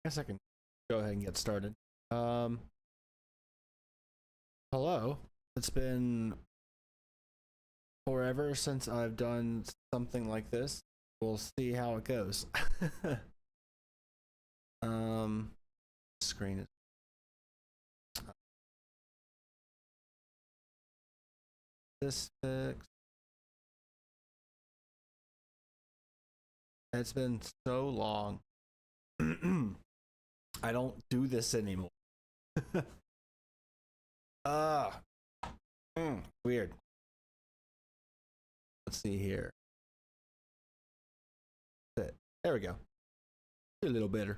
Guess I can go ahead and get started. Hello. It's been forever since I've done something like this. We'll see how it goes. um, Screen is this fixed. It's been so long. I don't do this anymore. Ah, weird. Let's see here. There we go. A little better.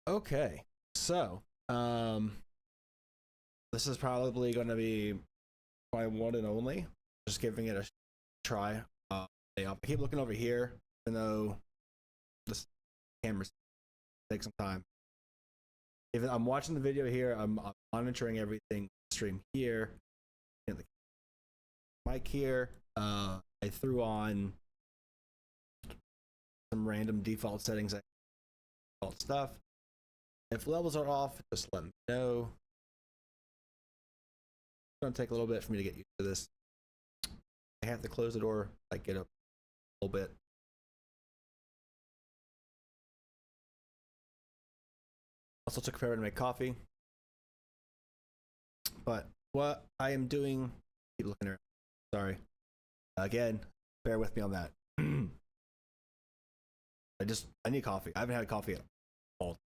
Okay, so this is probably going to be my one and only. Just giving it a try. I keep looking over here, even though this camera takes some time. If I'm watching the video here, I'm monitoring everything stream here. The mic here. I threw on some random default settings, default stuff. If levels are off, just let me know. It's gonna take a little bit for me to get used to this. I have to close the door, like get up a little bit. Also took forever to make coffee. But what I am doing, keep looking around. Sorry. Again, bear with me on that. I need coffee. I haven't had coffee at all.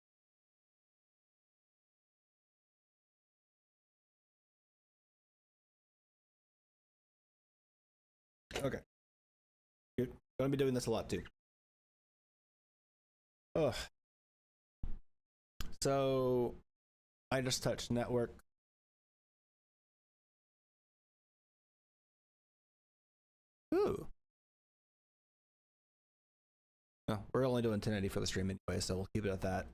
Okay. You're gonna be doing this a lot too. Ugh. So I just touched network. Ooh. Oh, we're only doing 1080 for the stream anyway, so we'll keep it at that.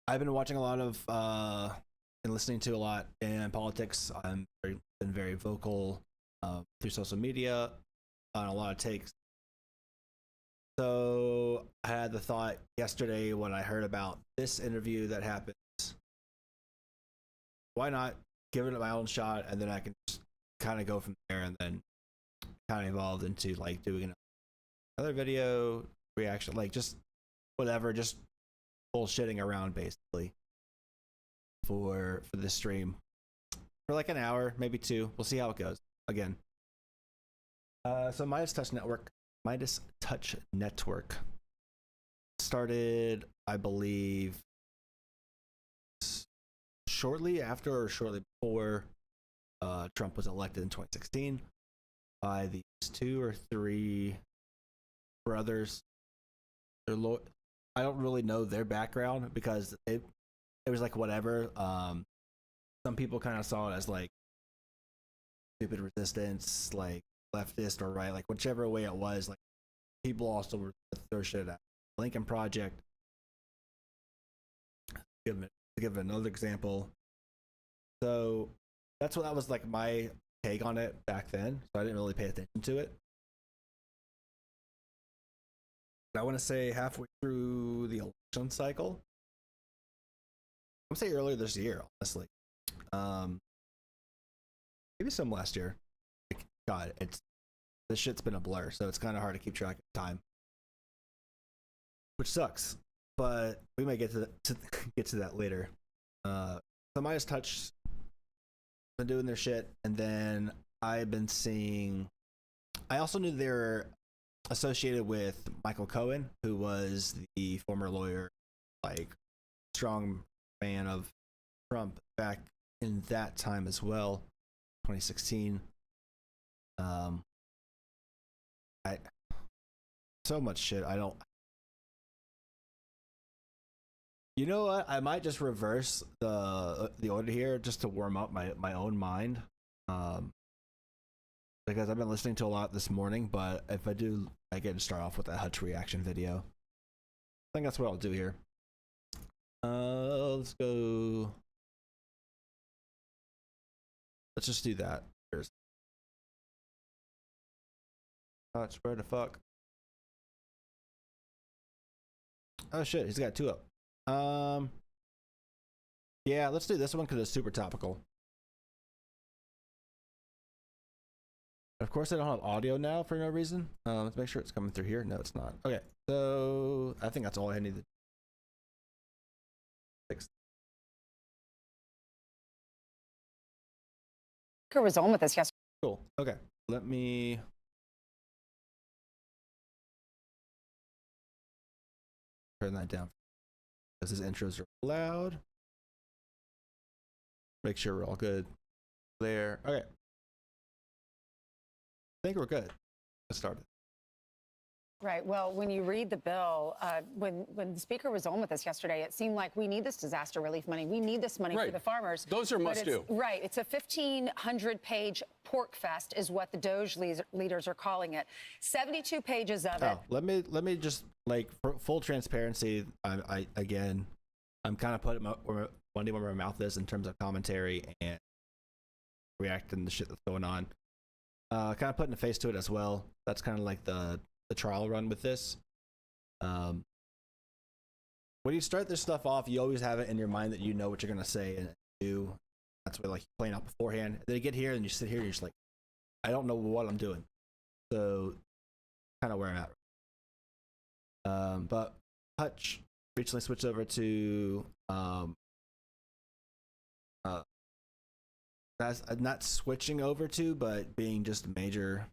I've been watching a lot of and listening to a lot in politics. I've been very vocal through social media on a lot of takes. So I had the thought yesterday when I heard about this interview that happened, why not give it my own shot, and then I can just kind of go from there, and then kind of evolved into like doing another video reaction, like just whatever, just bullshitting around basically for this stream for like an hour, maybe two. We'll see how it goes. Again, so Midas Touch Network started, I believe, shortly after or shortly before Trump was elected in 2016 by these two or three brothers. I don't really know their background because it was like whatever. Some people kind of saw it as like stupid resistance, like leftist or right, like whichever way it was. Like people also were throw shit at Lincoln Project. To give another example, so that was like my take on it back then. So I didn't really pay attention to it. I want to say halfway through the election cycle. I'm gonna say earlier this year, honestly. Maybe some last year. God, this shit's been a blur, so it's kind of hard to keep track of time, which sucks. But we might get to that later. So Midas Touch been doing their shit, and then I've been seeing. I also knew they were associated with Michael Cohen, who was the former lawyer, like strong fan of Trump back in that time as well, 2016. So much shit. I don't. You know what? I might just reverse the order here just to warm up my own mind. Because I've been listening to a lot this morning, but if I do, I get to start off with that Hutch reaction video. I think that's what I'll do here. Let's go. Let's just do that. Touch, where the fuck? Oh shit, he's got 2 up. Yeah, let's do this one because it's super topical. Of course, I don't have audio now for no reason. Let's make sure it's coming through here. No, it's not. Okay, so I think that's all I need to fix. Was on with us yesterday. Cool. Okay, let me. Turn that down because his intros are loud. Make sure we're all good there. Okay. I think we're good. Let's start it. Right. Well, when you read the bill, when the speaker was on with us yesterday, it seemed like we need this disaster relief money. We need this money for the farmers. Those are must do. Right. It's a 1,500-page pork fest is what the Doge leaders are calling it. 72 pages of it. Let me just, like, for full transparency, I'm kind of putting where my mouth is in terms of commentary and reacting to the shit that's going on. Kind of putting a face to it as well. That's kind of like the trial run with this. When you start this stuff off, you always have it in your mind that you know what you're gonna say and do. That's why, like, you're playing out beforehand. Then you get here and you sit here and you're just like, I don't know what I'm doing. So, kind of where I'm at. But Hutch recently switched over to that's not switching over to, but being just major,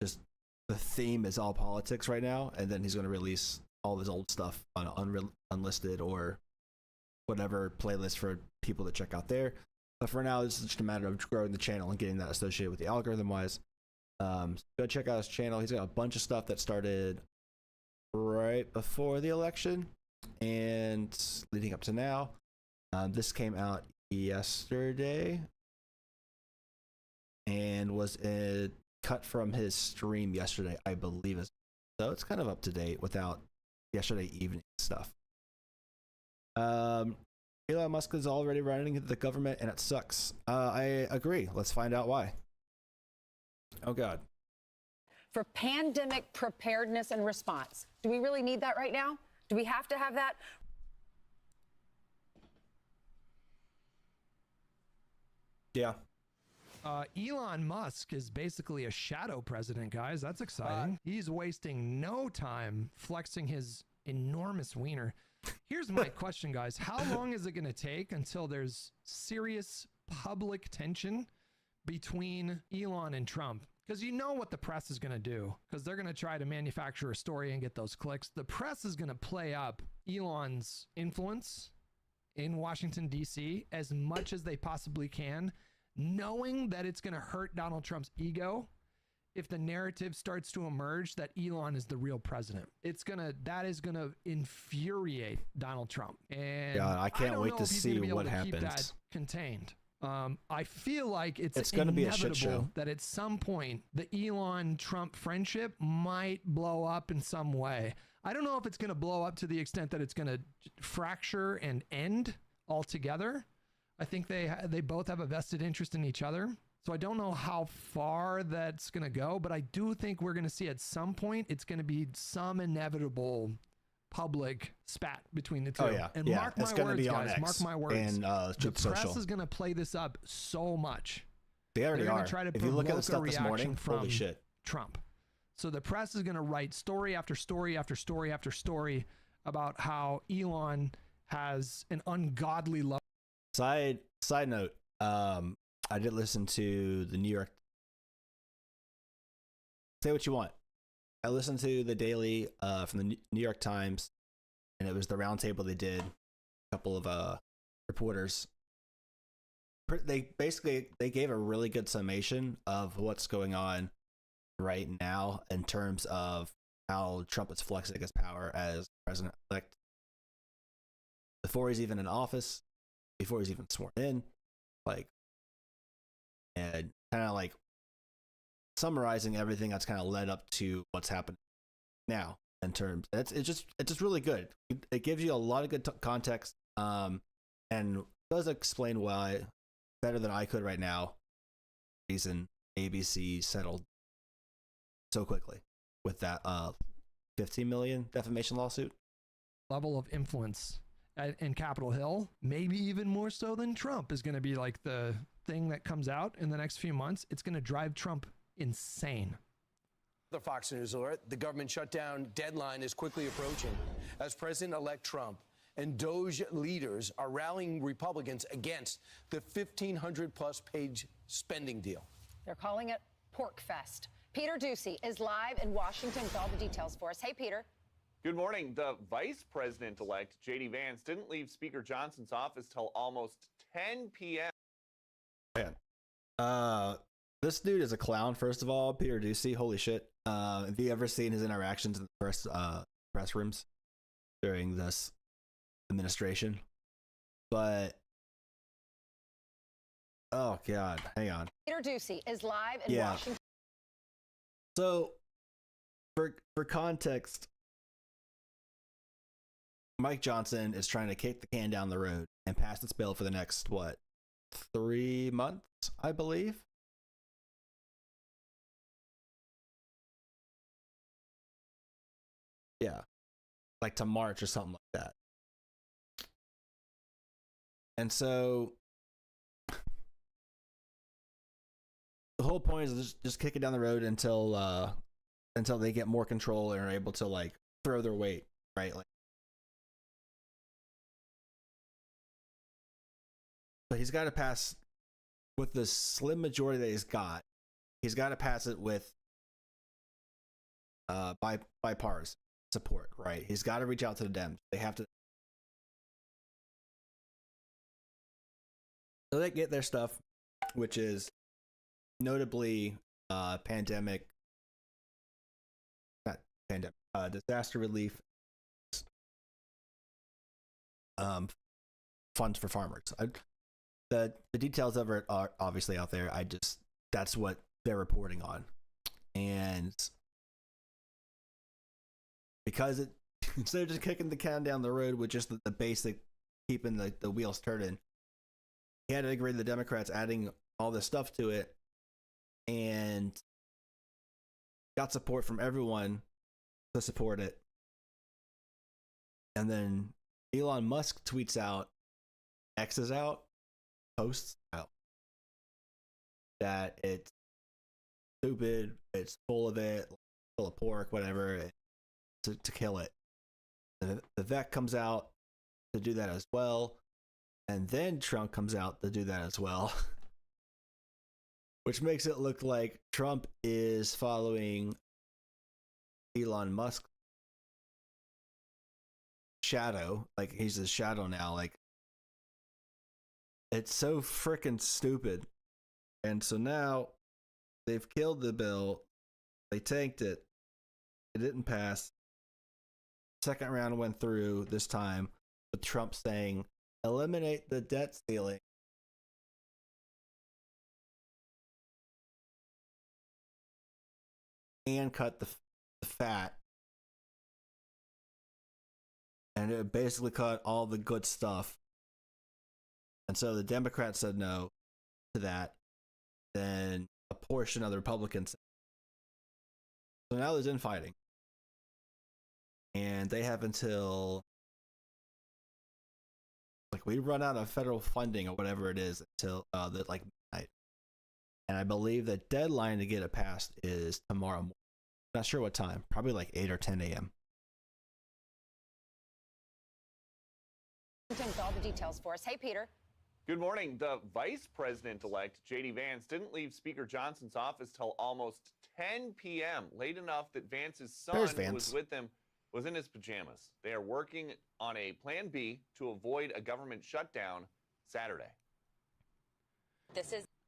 just the theme is all politics right now, and then he's going to release all of his old stuff on unlisted or whatever playlist for people to check out there. But for now, it's just a matter of growing the channel and getting that associated with the algorithm wise. So go check out his channel. He's got a bunch of stuff that started right before the election and leading up to now. This came out yesterday and was a cut from his stream yesterday, I believe. So it's kind of up to date without yesterday evening stuff. Elon Musk is already running the government and it sucks. I agree. Let's find out why. Oh God. For pandemic preparedness and response. Do we really need that right now? Do we have to have that? Yeah. Elon Musk is basically a shadow president, guys. That's exciting. He's wasting no time flexing his enormous wiener. Here's my question, guys. How long is it going to take until there's serious public tension between Elon and Trump? Because you know what the press is going to do, because they're going to try to manufacture a story and get those clicks. The press is going to play up Elon's influence in Washington, D.C. as much as they possibly can, knowing that it's going to hurt Donald Trump's ego if the narrative starts to emerge that Elon is the real president. That is going to infuriate Donald Trump. And God, I can't wait to see what happens. Keep that contained. I feel like it's going to be a shit show. That at some point the Elon Trump friendship might blow up in some way. I don't know if it's going to blow up to the extent that it's going to fracture and end altogether. I think they both have a vested interest in each other. So I don't know how far that's going to go, but I do think we're going to see at some point it's going to be some inevitable public spat between the two. Oh, yeah. And yeah. mark my words, guys. Mark my words. And the press is going to play this up so much. They already are. Try to if you look at the stuff this morning, holy shit. Trump. So the press is going to write story after story after story after story about how Elon has an ungodly love. Side note, I did listen to the New York. Say what you want. I listened to the daily from the New York Times, and it was the roundtable they did. A couple of reporters. They gave a really good summation of what's going on right now in terms of how Trump is flexing his power as president-elect before he's even in office, before he's even sworn in, and kind of like summarizing everything that's kind of led up to what's happening now in terms. It's just really good. It gives you a lot of good context, and does explain why better than I could right now. Reason ABC settled so quickly with that 15 million defamation lawsuit. Level of influence in Capitol Hill, maybe even more so than Trump, is going to be like the thing that comes out in the next few months. It's going to drive Trump insane. The Fox News alert, the government shutdown deadline is quickly approaching as President-elect Trump and Doge leaders are rallying Republicans against the 1,500-plus page spending deal. They're calling it Pork Fest. Peter Ducey is live in Washington with all the details for us. Hey, Peter. Good morning. The Vice President-elect, J.D. Vance, didn't leave Speaker Johnson's office till almost 10 p.m. Man. This dude is a clown, first of all. Peter Ducey, holy shit. Have you ever seen his interactions in the press rooms during this administration? But oh god, hang on. Peter Ducey is live in Washington. So for context, Mike Johnson is trying to kick the can down the road and pass this bill for the next 3 months, I believe. Yeah, like to March or something like that. And so the whole point is just kick it down the road until they get more control and are able to like throw their weight, right? Like, but he's got to pass with the slim majority that he's got. He's got to pass it with bipartisan support, right? He's got to reach out to the Dems. They have to. So they get their stuff, which is notably disaster relief, funds for farmers. The details of it are obviously out there. That's what they're reporting on. And because instead of just kicking the can down the road with just the basic keeping the wheels turning, he had to agree with the Democrats adding all this stuff to it and got support from everyone to support it. And then Elon Musk tweets out, X's out, posts out that it's stupid, it's full of it, full of pork, whatever, to kill it. And the vet comes out to do that as well. And then Trump comes out to do that as well. Which makes it look like Trump is following Elon Musk's shadow. Like he's his shadow now. Like it's so freaking stupid. And so now they've killed the bill. They tanked it. It didn't pass. Second round went through this time with Trump saying, eliminate the debt ceiling. And cut the fat. And it basically cut all the good stuff. And so the Democrats said no to that. Then a portion of the Republicans said. So now there's infighting. And they have until we run out of federal funding or whatever it is until midnight. And I believe the deadline to get it passed is tomorrow morning. Not sure what time. Probably like 8 or 10 a.m. With all the details for us. Hey, Peter. Good morning. The Vice President-elect, J.D. Vance, didn't leave Speaker Johnson's office till almost 10 p.m., late enough that Vance's son, who was with him, was in his pajamas. They are working on a plan B to avoid a government shutdown Saturday.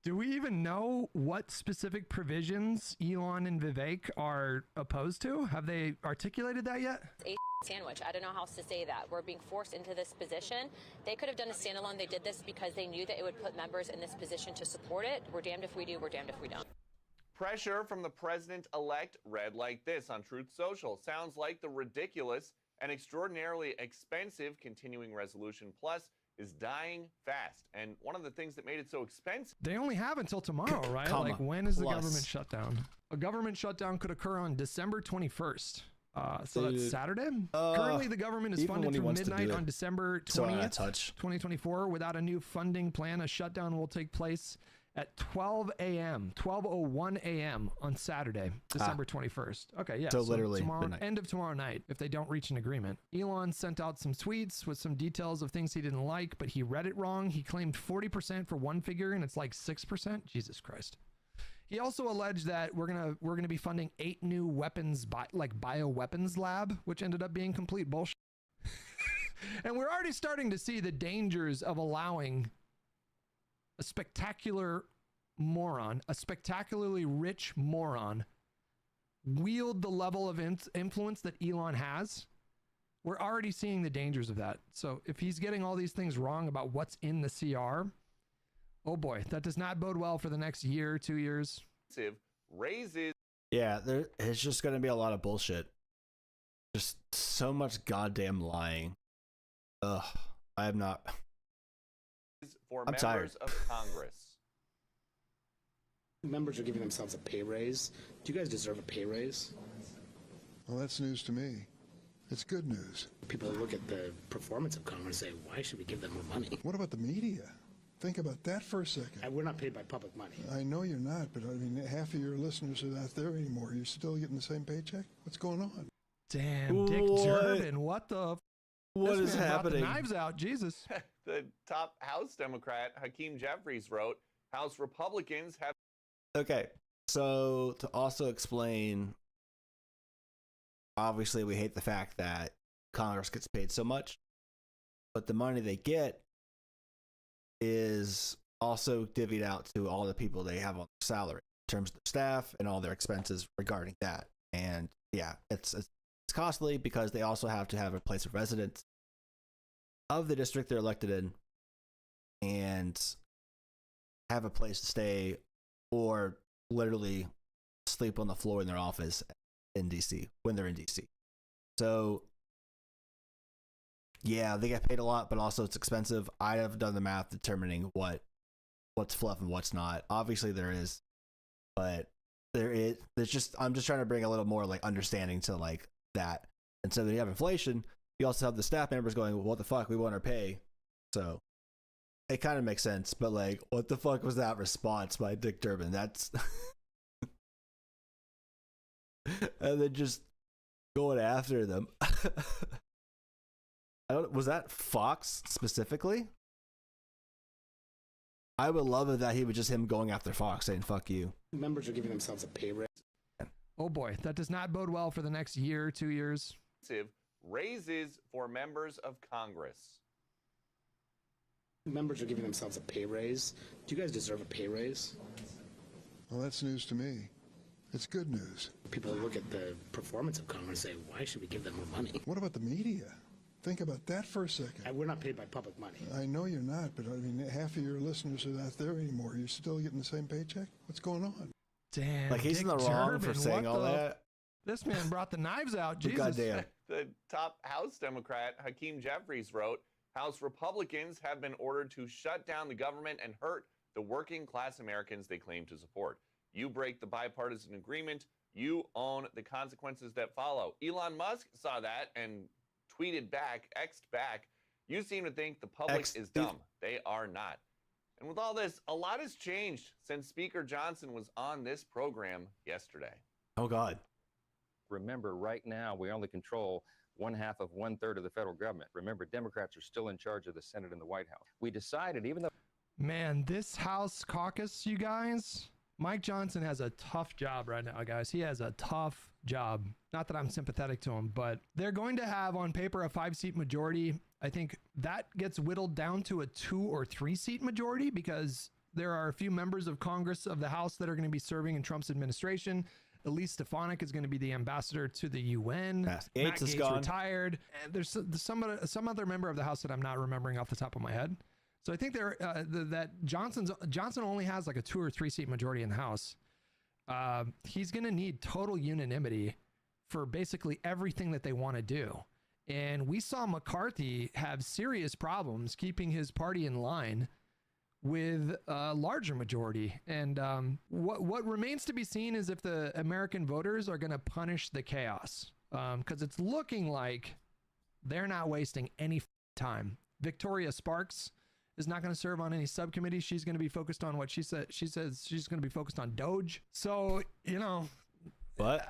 Do we even know what specific provisions Elon and Vivek are opposed to? Have they articulated that yet? Sandwich. I don't know how else to say that. We're being forced into this position. They could have done a standalone. They did this because they knew that it would put members in this position to support it. We're damned if we do. We're damned if we don't. Pressure from the president-elect read like this on Truth Social. Sounds like the ridiculous and extraordinarily expensive continuing resolution plus is dying fast. And one of the things that made it so expensive. They only have until tomorrow, right? Comma, Like, when is the plus. government shutdown? A government shutdown could occur on December 21st. So that's Saturday. Currently, the government is even funded when he through wants to midnight do it on December so out of 20th, touch. 2024. Without a new funding plan, a shutdown will take place at 12 a.m., 12:01 a.m. on Saturday, December 21st. Okay, yeah. So literally tomorrow, midnight. end of tomorrow night, if they don't reach an agreement. Elon sent out some tweets with some details of things he didn't like, but he read it wrong. He claimed 40% for one figure, and it's like 6%. Jesus Christ. He also alleged that we're gonna be funding 8 new weapons, bioweapons lab, which ended up being complete bullshit. And we're already starting to see the dangers of allowing a spectacular moron, a spectacularly rich moron, wield the level of influence that Elon has. We're already seeing the dangers of that. So if he's getting all these things wrong about what's in the CR, oh boy, that does not bode well for the next year, 2 years. Raises. Yeah, it's just going to be a lot of bullshit. Just so much goddamn lying. Ugh, I am not. For I'm members tired. of Congress. Members are giving themselves a pay raise. Do you guys deserve a pay raise? Well, that's news to me. It's good news. People look at the performance of Congress and say, why should we give them more money? What about the media? Think about that for a second. We're not paid by public money. I know you're not, but I mean, half of your listeners are not there anymore. You're still getting the same paycheck? What's going on? Damn, Dick What? Durbin, what the? What This is man brought the happening? knives out, Jesus. The top House Democrat, Hakeem Jeffries, wrote, House Republicans have. Okay, so to also explain, obviously we hate the fact that Congress gets paid so much, but the money they get is also divvied out to all the people they have on their salary in terms of their staff and all their expenses regarding that. And yeah, it's costly because they also have to have a place of residence of the district they're elected in and have a place to stay or literally sleep on the floor in their office in DC when they're in DC. So yeah, they get paid a lot, but also it's expensive. I have done the math determining what's fluff and what's not. Obviously there is, but there's just, I'm just trying to bring a little more like understanding to like that. And so when you have inflation, you also have the staff members going, well, what the fuck, we want our pay. So it kind of makes sense, but like, what the fuck was that response by Dick Durbin? That's and then just going after them. Was that Fox specifically? I would love it that he was just him going after Fox saying fuck you. Members are giving themselves a pay raise. Oh boy, that does not bode well for the next year, 2 years. Raises for members of Congress. Members are giving themselves a pay raise. Do you guys deserve a pay raise? Well, that's news to me. It's good news. People look at the performance of Congress and say, why should we give them more money? What about the media? Think about that for a second. We're not paid by public money. I know you're not, but I mean, half of your listeners are not there anymore. You're still getting the same paycheck? What's going on? Damn, Like he's Dick in the wrong Durbin, for saying what all the- that. This man brought the knives out, Jesus. Goddamn. The top House Democrat, Hakeem Jeffries, wrote, House Republicans have been ordered to shut down the government and hurt the working class Americans they claim to support. You break the bipartisan agreement, you own the consequences that follow. Elon Musk saw that and tweeted back, X'd back, you seem to think the public is dumb. They are not. And with all this, a lot has changed since Speaker Johnson was on this program yesterday. Oh God. Remember, right now, we only control 1/2 of the federal government. Remember, Democrats are still in charge of the Senate and the White House. We decided, even though... Man, this House caucus, you guys, Mike Johnson has a tough job right now, guys. He has a tough job. Not that I'm sympathetic to him, but they're going to have on paper a 5-seat majority. I think that gets whittled down to a 2 or 3-seat majority because there are a few members of Congress of the House that are going to be serving in Trump's administration. Elise Stefanik is going to be the ambassador to the UN. Matt Gates is gone. Retired. And there's some other member of the House that I'm not remembering off the top of my head. So I think that Johnson only has like a 2 or 3 seat majority in the House. He's going to need total unanimity for basically everything that they want to do. And we saw McCarthy have serious problems keeping his party in line with a larger majority. And what remains to be seen is if the American voters are going to punish the chaos, because it's looking like they're not wasting any time. Victoria Sparks is not going to serve on any subcommittee. She's going to be focused on what she said. She says she's going to be focused on Doge. So, you know, but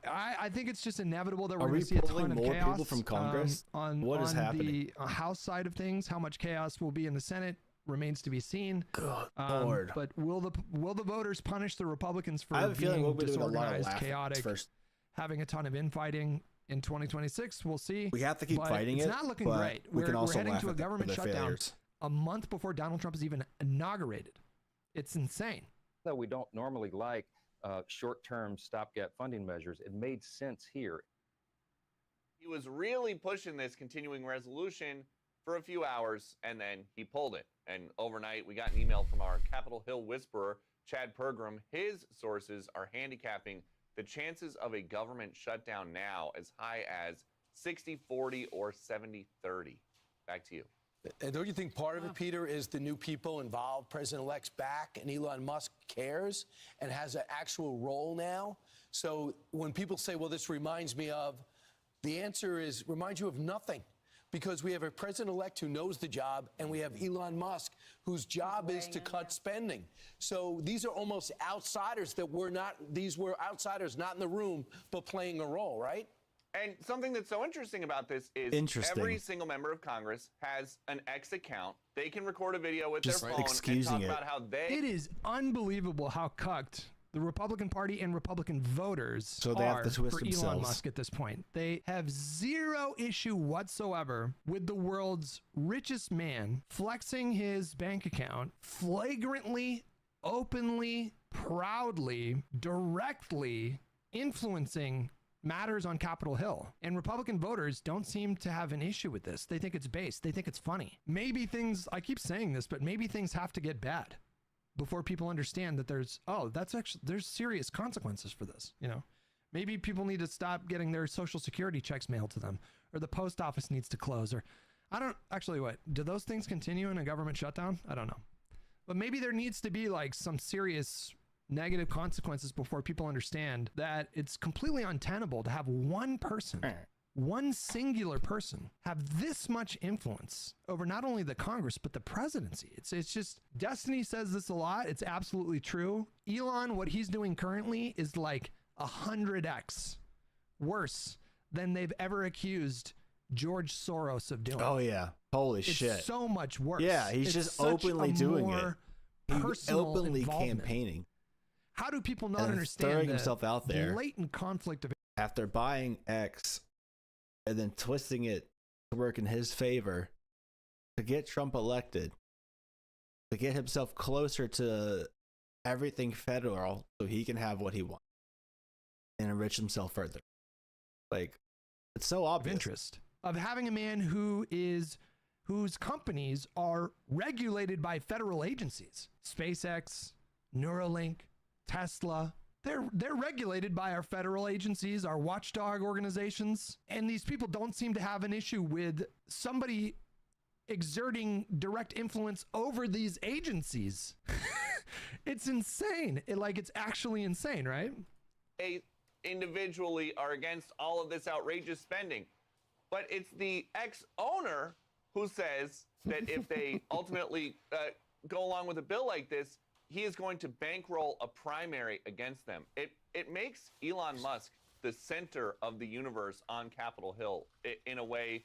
I think it's just inevitable that we're going to see a ton of more chaos people from Congress. On happening? The House side of things. How much chaos will be in the Senate remains to be seen. Good Lord. But will the voters punish the Republicans for I have a feeling we'll being be doing a lot of disorganized, laughing chaotic, first. having a ton of infighting in 2026? We'll see. We have to keep But fighting it's it. not looking but great. We can also we're heading laugh to a at government their shutdown failures. a month before Donald Trump is even inaugurated. It's insane. Though we don't normally like short-term stopgap funding measures, it made sense here. He was really pushing this continuing resolution for a few hours, and then he pulled it. And overnight, we got an email from our Capitol Hill whisperer, Chad Pergram. His sources are handicapping the chances of a government shutdown now as high as 60-40 or 70-30. Back to you. And don't you think part of it, Peter, is the new people involved? President-elect's back, and Elon Musk cares and has an actual role now. So when people say, well, this reminds me of, the answer is, reminds you of nothing. Because we have a president-elect who knows the job, and we have Elon Musk, whose job is to cut spending. So these are almost outsiders that were not, these were outsiders not in the room, but playing a role, right? And something that's so interesting about this is every single member of Congress has an X account. They can record a video with their phone and talk about how they... It is unbelievable how cucked the Republican Party and Republican voters they are have to twist for themselves. Elon Musk at this point. They have zero issue whatsoever with the world's richest man flexing his bank account flagrantly, openly, proudly, directly influencing matters on Capitol Hill. And Republican voters don't seem to have an issue with this. They think it's base. They think it's funny. Maybe things, I keep saying this, but maybe things have to get bad before people understand that there's serious consequences for this. You know, maybe people need to stop getting their Social Security checks mailed to them, or the post office needs to close, or do those things continue in a government shutdown? I don't know. But maybe there needs to be like some serious negative consequences before people understand that it's completely untenable to have one person, one singular person, have this much influence over not only the Congress, but the presidency. It's just, Destiny says this a lot. It's absolutely true. Elon, what he's doing currently is like 100x worse than they've ever accused George Soros of doing. Oh, yeah. Holy shit. It's so much worse. Yeah, he's just openly doing it. He's openly campaigning. How do people not and understand throwing himself out there blatant conflict of after buying X and then twisting it to work in his favor to get Trump elected, to get himself closer to everything federal so he can have what he wants and enrich himself further? Like, it's so obvious. Interest of having a man whose companies are regulated by federal agencies. SpaceX, Neuralink, Tesla, they're regulated by our federal agencies, our watchdog organizations, and these people don't seem to have an issue with somebody exerting direct influence over these agencies. It's insane. It's actually insane, right? They individually are against all of this outrageous spending, but it's the ex-owner who says that if they ultimately go along with a bill like this, he is going to bankroll a primary against them. It makes Elon Musk the center of the universe on Capitol Hill in a way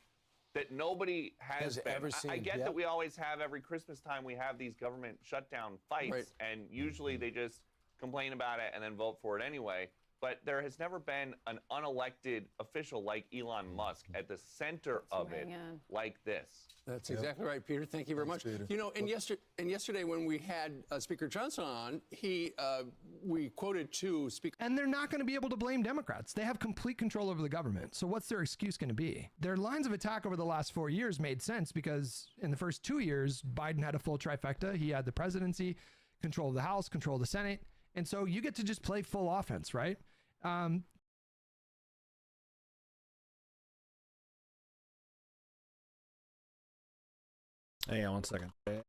that nobody has ever seen. I get that we always have, every Christmas time, we have these government shutdown fights, and usually they just complain about it and then vote for it anyway. But there has never been an unelected official like Elon Musk at the center of it like this. That's exactly right, Peter. Thank you very much. Peter. You know, and yesterday when we had Speaker Johnson on, we quoted to Speaker. And they're not going to be able to blame Democrats. They have complete control over the government. So what's their excuse going to be? Their lines of attack over the last 4 years made sense because in the first 2 years, Biden had a full trifecta. He had the presidency, control of the House, control of the Senate. And so you get to just play full offense, right? Hang on 1 second. Okay.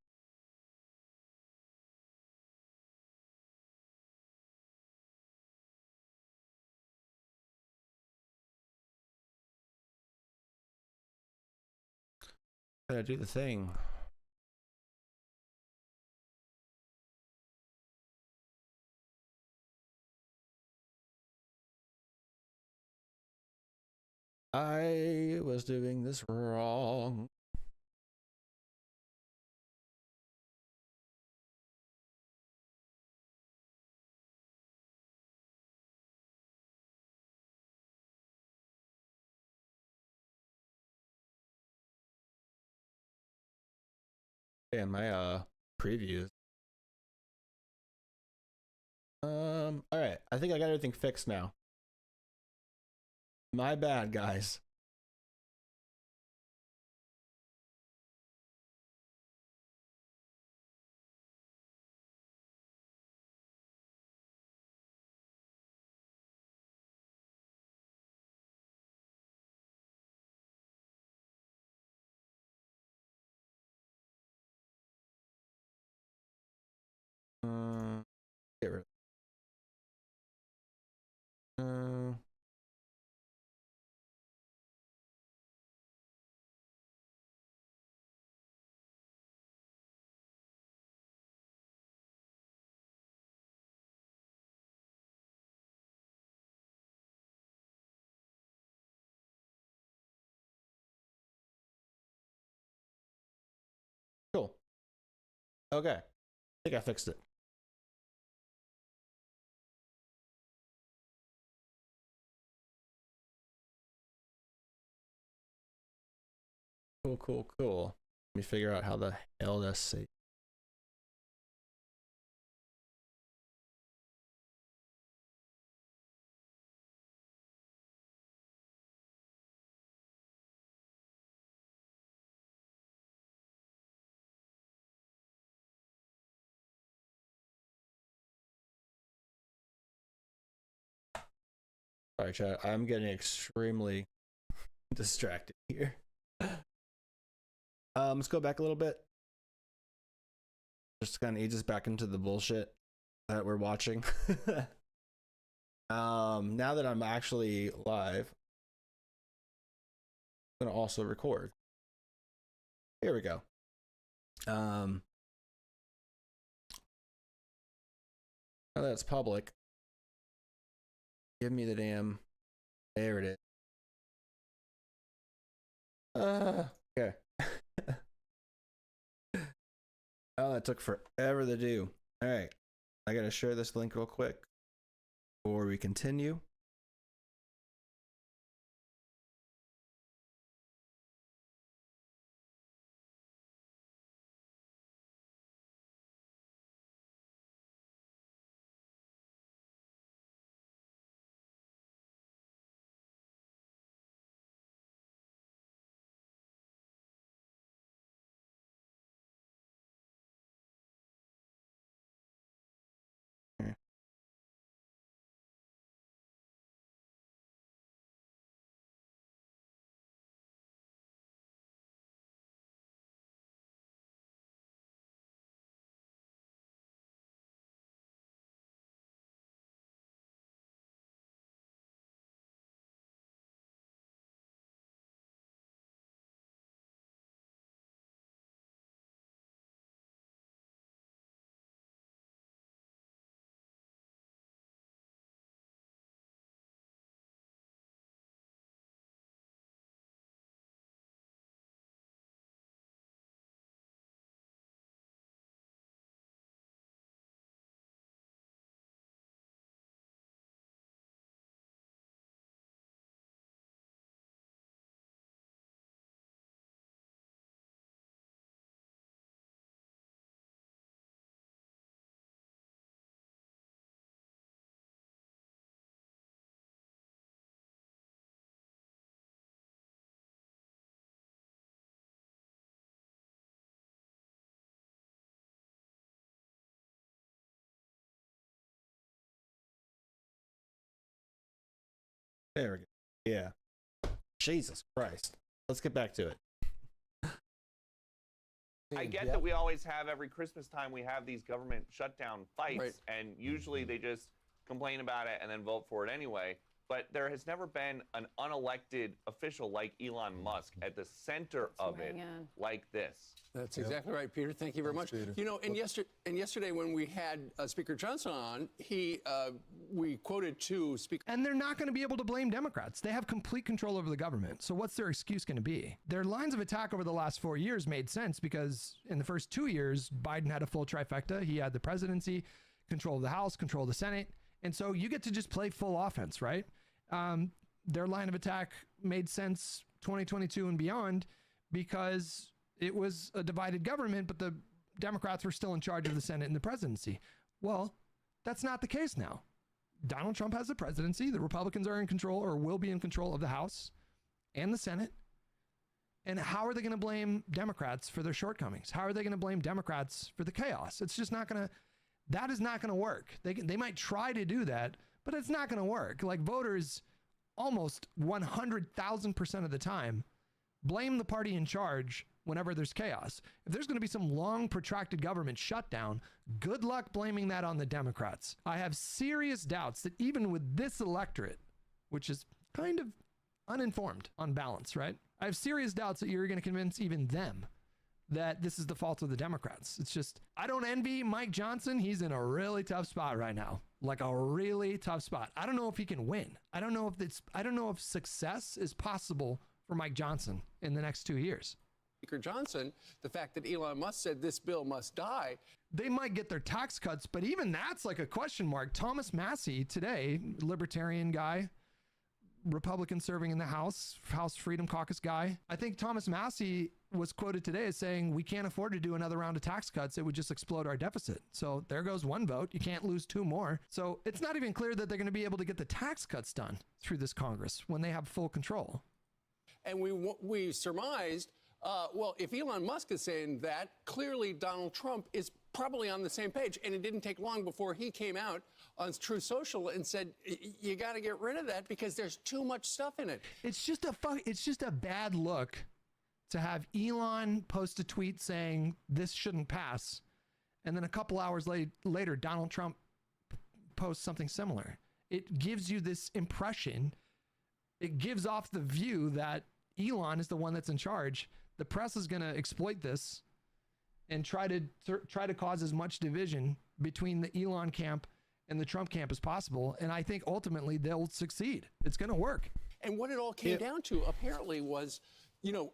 Gotta do the thing. I was doing this wrong. Yeah, my previews. All right. I think I got everything fixed now. My bad, guys. Get rid of Cool. Okay. I think I fixed it. Cool. Let me figure out how the hell to say. Sorry, chat. I'm getting extremely distracted here. Let's go back a little bit. Just kind of ease us back into the bullshit that we're watching. Now that I'm actually live, I'm gonna also record. Here we go. Now that it's public, give me the damn. There it is. Okay. Oh, that took forever to do. All right. I gotta share this link real quick before we continue. There we go. Yeah. Jesus Christ. Let's get back to it. I get that we always have, every Christmas time, we have these government shutdown fights, and usually they just complain about it and then vote for it anyway. But there has never been an unelected official like Elon Musk at the center of it like this. That's exactly right, Peter. Thank you very much. Peter. You know, and yesterday when we had Speaker Johnson on, we quoted to Speaker. And they're not going to be able to blame Democrats. They have complete control over the government. So what's their excuse going to be? Their lines of attack over the last 4 years made sense because in the first 2 years, Biden had a full trifecta. He had the presidency, control of the House, control of the Senate. And so you get to just play full offense, right? Their line of attack made sense 2022 and beyond because it was a divided government, but the Democrats were still in charge of the Senate and the presidency. Well, that's not the case now. Donald Trump has the presidency. The Republicans are in control or will be in control of the House and the Senate. And how are they going to blame Democrats for their shortcomings? How are they going to blame Democrats for the chaos? It's just not going to, that is not going to work. They might try to do that, but it's not going to work. Like voters almost 100,000% of the time blame the party in charge whenever there's chaos. If there's going to be some long protracted government shutdown, good luck blaming that on the Democrats. I have serious doubts that even with this electorate, which is kind of uninformed on balance, right? I have serious doubts that you're going to convince even them that this is the fault of the Democrats. It's just, I don't envy Mike Johnson. He's in a really tough spot right now. Like a really tough spot. I don't know if he can win. I don't know if success is possible for Mike Johnson in the next 2 years. Speaker Johnson, the fact that Elon Musk said this bill must die. They might get their tax cuts, but even that's like a question mark. Thomas Massie today, libertarian guy, Republican serving in the House Freedom Caucus guy. I think Thomas Massie was quoted today as saying, we can't afford to do another round of tax cuts. It would just explode our deficit. So there goes one vote. You can't lose two more. So it's not even clear that they're going to be able to get the tax cuts done through this Congress when they have full control. And we surmised, well, if Elon Musk is saying that, clearly Donald Trump is probably on the same page. And it didn't take long before he came out on Truth Social and said, you got to get rid of that because there's too much stuff in it. It's just a bad look to have Elon post a tweet saying this shouldn't pass. And then a couple hours later, Donald Trump posts something similar. It gives you this impression. It gives off the view that Elon is the one that's in charge. The press is going to exploit this and try to cause as much division between the Elon camp and the Trump camp as possible. And I think ultimately they'll succeed. It's going to work. And what it all came down to apparently was, you know,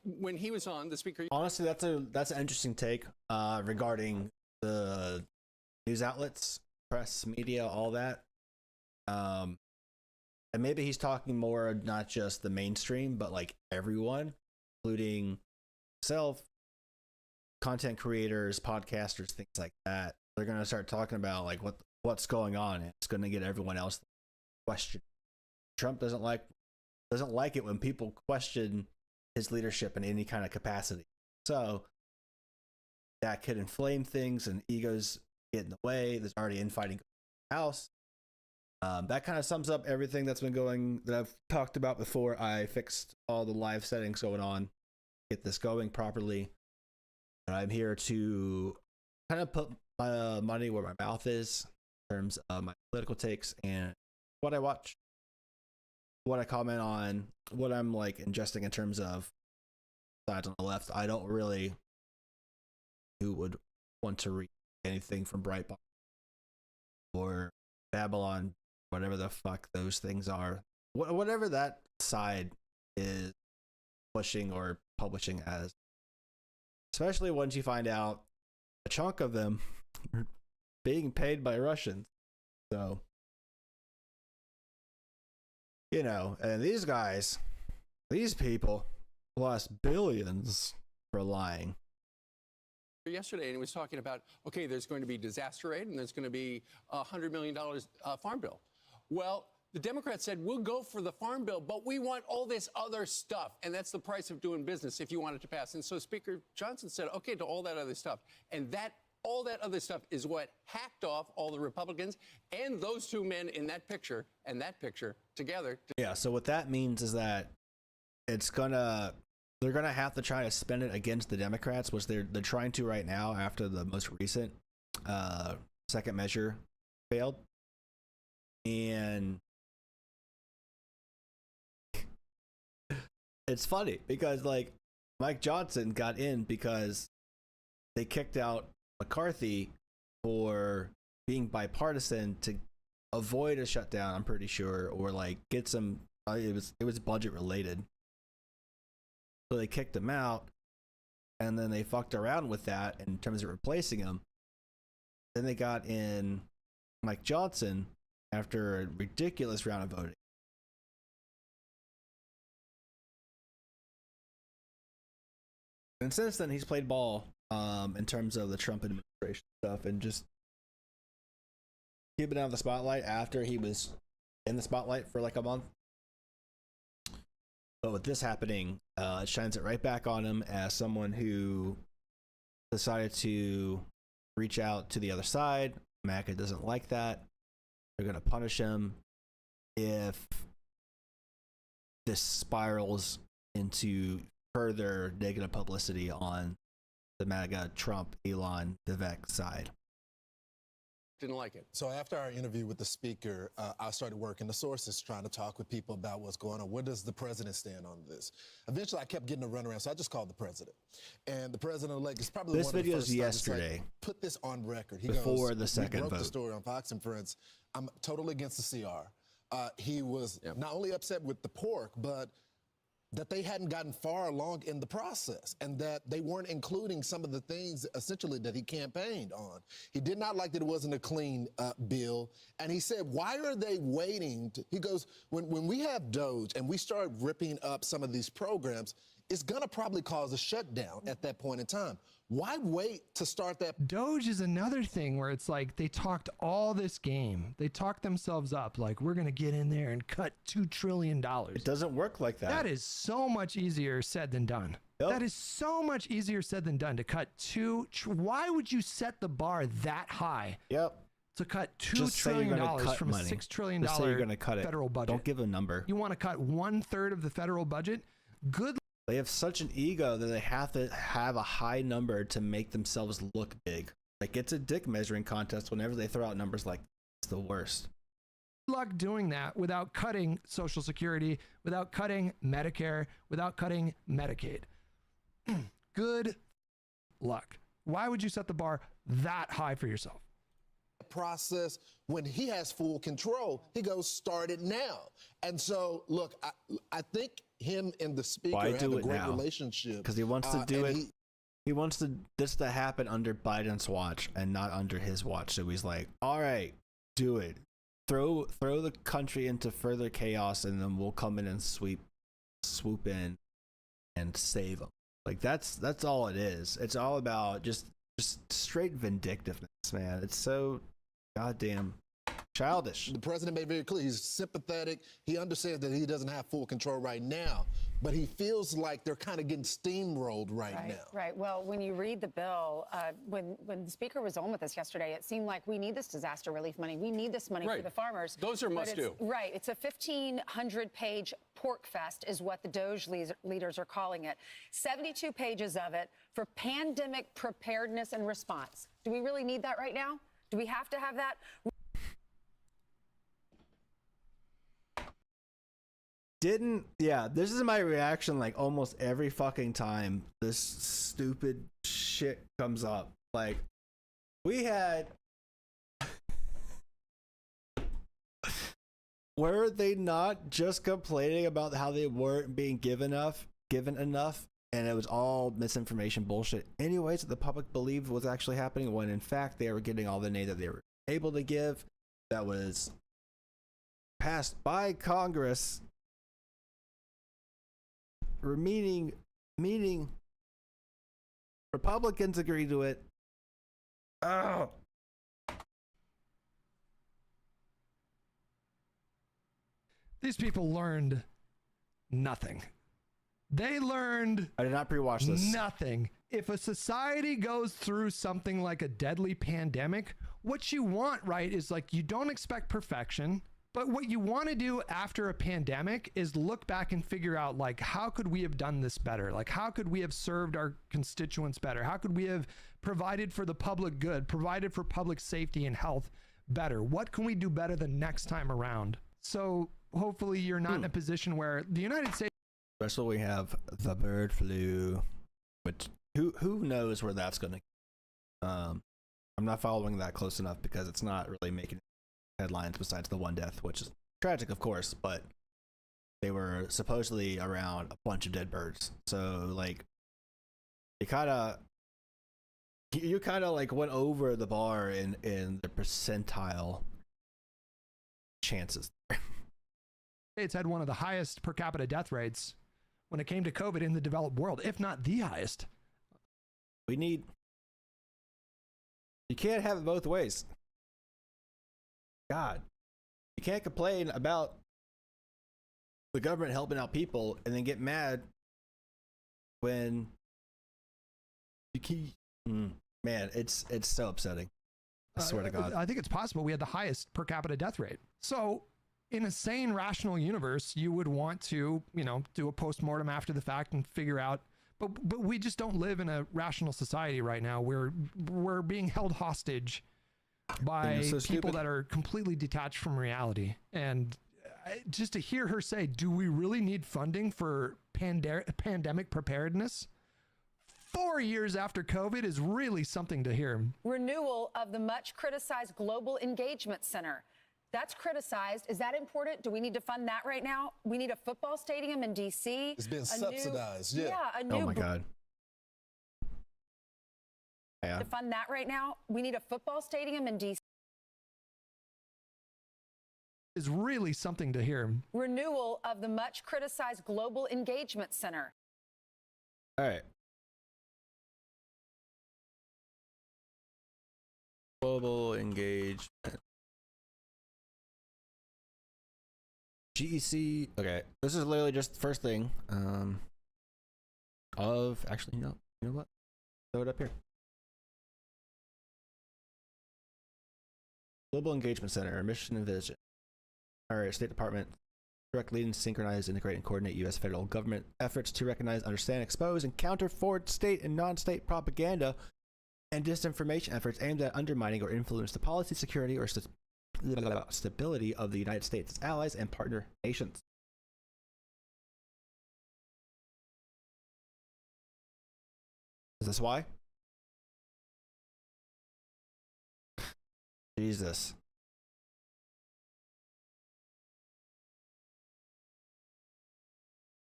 when he was on, the speaker. Honestly, that's an interesting take regarding the news outlets, press, media, all that. And maybe he's talking more not just the mainstream, but like everyone, including himself, content creators, podcasters, things like that. They're going to start talking about like what's going on. It's going to get everyone else to question. Trump doesn't like it when people question his leadership in any kind of capacity. So that could inflame things and egos get in the way. There's already infighting in the House. That kind of sums up everything that's been going that I've talked about before. I fixed all the live settings going on, get this going properly. And I'm here to kind of put my money where my mouth is in terms of my political takes and what I watch, what I comment on, what I'm like ingesting in terms of sides on the left. I don't really who would want to read anything from Breitbart or Babylon, whatever the fuck those things are, whatever that side is pushing or publishing as, especially once you find out a chunk of them are being paid by Russians. So, you know, and these people lost billions for lying. Yesterday, and he was talking about, okay, there's going to be disaster aid and there's going to be $100 million farm bill. Well, the Democrats said, we'll go for the farm bill, but we want all this other stuff. And that's the price of doing business if you want it to pass. And so Speaker Johnson said, okay, to all that other stuff. And all that other stuff is what hacked off all the Republicans and those two men in that picture and that picture together. Yeah, so what that means is that the they're gonna have to try to spend it against the Democrats, which they're trying to right now after the most recent second measure failed. And it's funny because like Mike Johnson got in because they kicked out McCarthy for being bipartisan to avoid a shutdown, I'm pretty sure, or like get some it was budget related. So they kicked him out, and then they fucked around with that in terms of replacing him. Then they got in Mike Johnson after a ridiculous round of voting. And since then, he's played ball in terms of the Trump administration stuff and just keeping out of the spotlight after he was in the spotlight for like a month. But with this happening, it shines it right back on him as someone who decided to reach out to the other side. MAGA doesn't like that. They're going to punish him if this spirals into further negative publicity on the MAGA, Trump, Elon, Vivek side. Didn't like it. So after our interview with the speaker, I started working the sources, trying to talk with people about what's going on. Where does the president stand on this? Eventually, I kept getting a runaround, so I just called the president. And the president-elect is probably this one of the first video is yesterday. like, put this on record. He before goes, the second we broke vote. the story on Fox and Friends. I'm totally against the CR. He was not only upset with the pork, but that they hadn't gotten far along in the process and that they weren't including some of the things essentially that he campaigned on. He did not like that it wasn't a clean bill. And he said, why are they waiting? He goes, when we have DOGE and we start ripping up some of these programs, it's going to probably cause a shutdown at that point in time. Why wait to start that? Doge is another thing where it's like they talked all this game. They talked themselves up like we're going to get in there and cut $2 trillion. It doesn't work like that. That is so much easier said than done. Yep. That is so much easier said than done to cut why would you set the bar that high? Yep. To cut $2 trillion from a $6 trillion Just say you're gonna cut federal budget. Don't give a number. You want to cut 1/3 of the federal budget? Good. They have such an ego that they have to have a high number to make themselves look big. Like it's a dick measuring contest whenever they throw out numbers like it's the worst. Good luck doing that without cutting Social Security, without cutting Medicare, without cutting Medicaid. Good luck. Why would you set the bar that high for yourself? Process when he has full control, he goes, start it now. And so, look, I think him and the speaker have a great relationship because he wants to do it. He wants this to happen under Biden's watch and not under his watch. So he's like, all right, do it. Throw the country into further chaos, and then we'll come in and swoop in and save them. Like that's all it is. It's all about just straight vindictiveness, man. It's so goddamn childish. The president made very clear he's sympathetic. He understands that he doesn't have full control right now, but he feels like they're kind of getting steamrolled right now. Right. Well, when you read the bill, when the speaker was on with us yesterday, it seemed like we need this disaster relief money. We need this money for the farmers. Those are must do. Right. It's a 1,500-page pork fest is what the DOGE leaders are calling it. 72 pages of it for pandemic preparedness and response. Do we really need that right now? Do we have to have that? This is my reaction like almost every fucking time this stupid shit comes up. Like, we had were they not just complaining about how they weren't being given enough and it was all misinformation bullshit anyways that the public believed was actually happening, when in fact they were getting all the aid that they were able to give that was passed by Congress, meaning Republicans agreed to it. Oh. These people learned nothing. They learned I did not pre-watch this. Nothing. If a society goes through something like a deadly pandemic, what you want, right, is like you don't expect perfection. But what you want to do after a pandemic is look back and figure out, like, how could we have done this better? Like, how could we have served our constituents better? How could we have provided for the public good, provided for public safety and health better? What can we do better the next time around? So hopefully you're not in a position where the United States... Especially we have the bird flu, which who knows where that's going to... I'm not following that close enough because it's not really making headlines besides the one death, which is tragic, of course, but they were supposedly around a bunch of dead birds. So, like, you kind of like went over the bar in the percentile chances. It's had one of the highest per capita death rates when it came to COVID in the developed world, if not the highest. You can't have it both ways. God, you can't complain about the government helping out people and then get mad when you keep... Man, it's so upsetting. I swear to God. I think it's possible we had the highest per capita death rate. So in a sane, rational universe, you would want to, do a postmortem after the fact and figure out, but we just don't live in a rational society right now. We're being held hostage by people that are completely detached from reality. And just to hear her say, do we really need funding for pandemic preparedness 4 years after COVID is really something to hear. Renewal of the much criticized Global Engagement Center. That's criticized. Is that important? Do we need to fund that right now? We need a football stadium in D.C. It's been subsidized. A new oh my God. Yeah. To fund that right now, we need a football stadium in D.C. Is really something to hear. Renewal of the much criticized Global Engagement Center. All right. Global engagement. GEC. Okay, this is literally just the first thing. Actually, you know what? Throw it up here. Global Engagement Center, mission and vision. All right, State Department direct, lead, and synchronize, integrate, and coordinate U.S. federal government efforts to recognize, understand, expose, and counter foreign state and non-state propaganda and disinformation efforts aimed at undermining or influence the policy, security, or stability of the United States, its allies, and partner nations. Is this why? Jesus.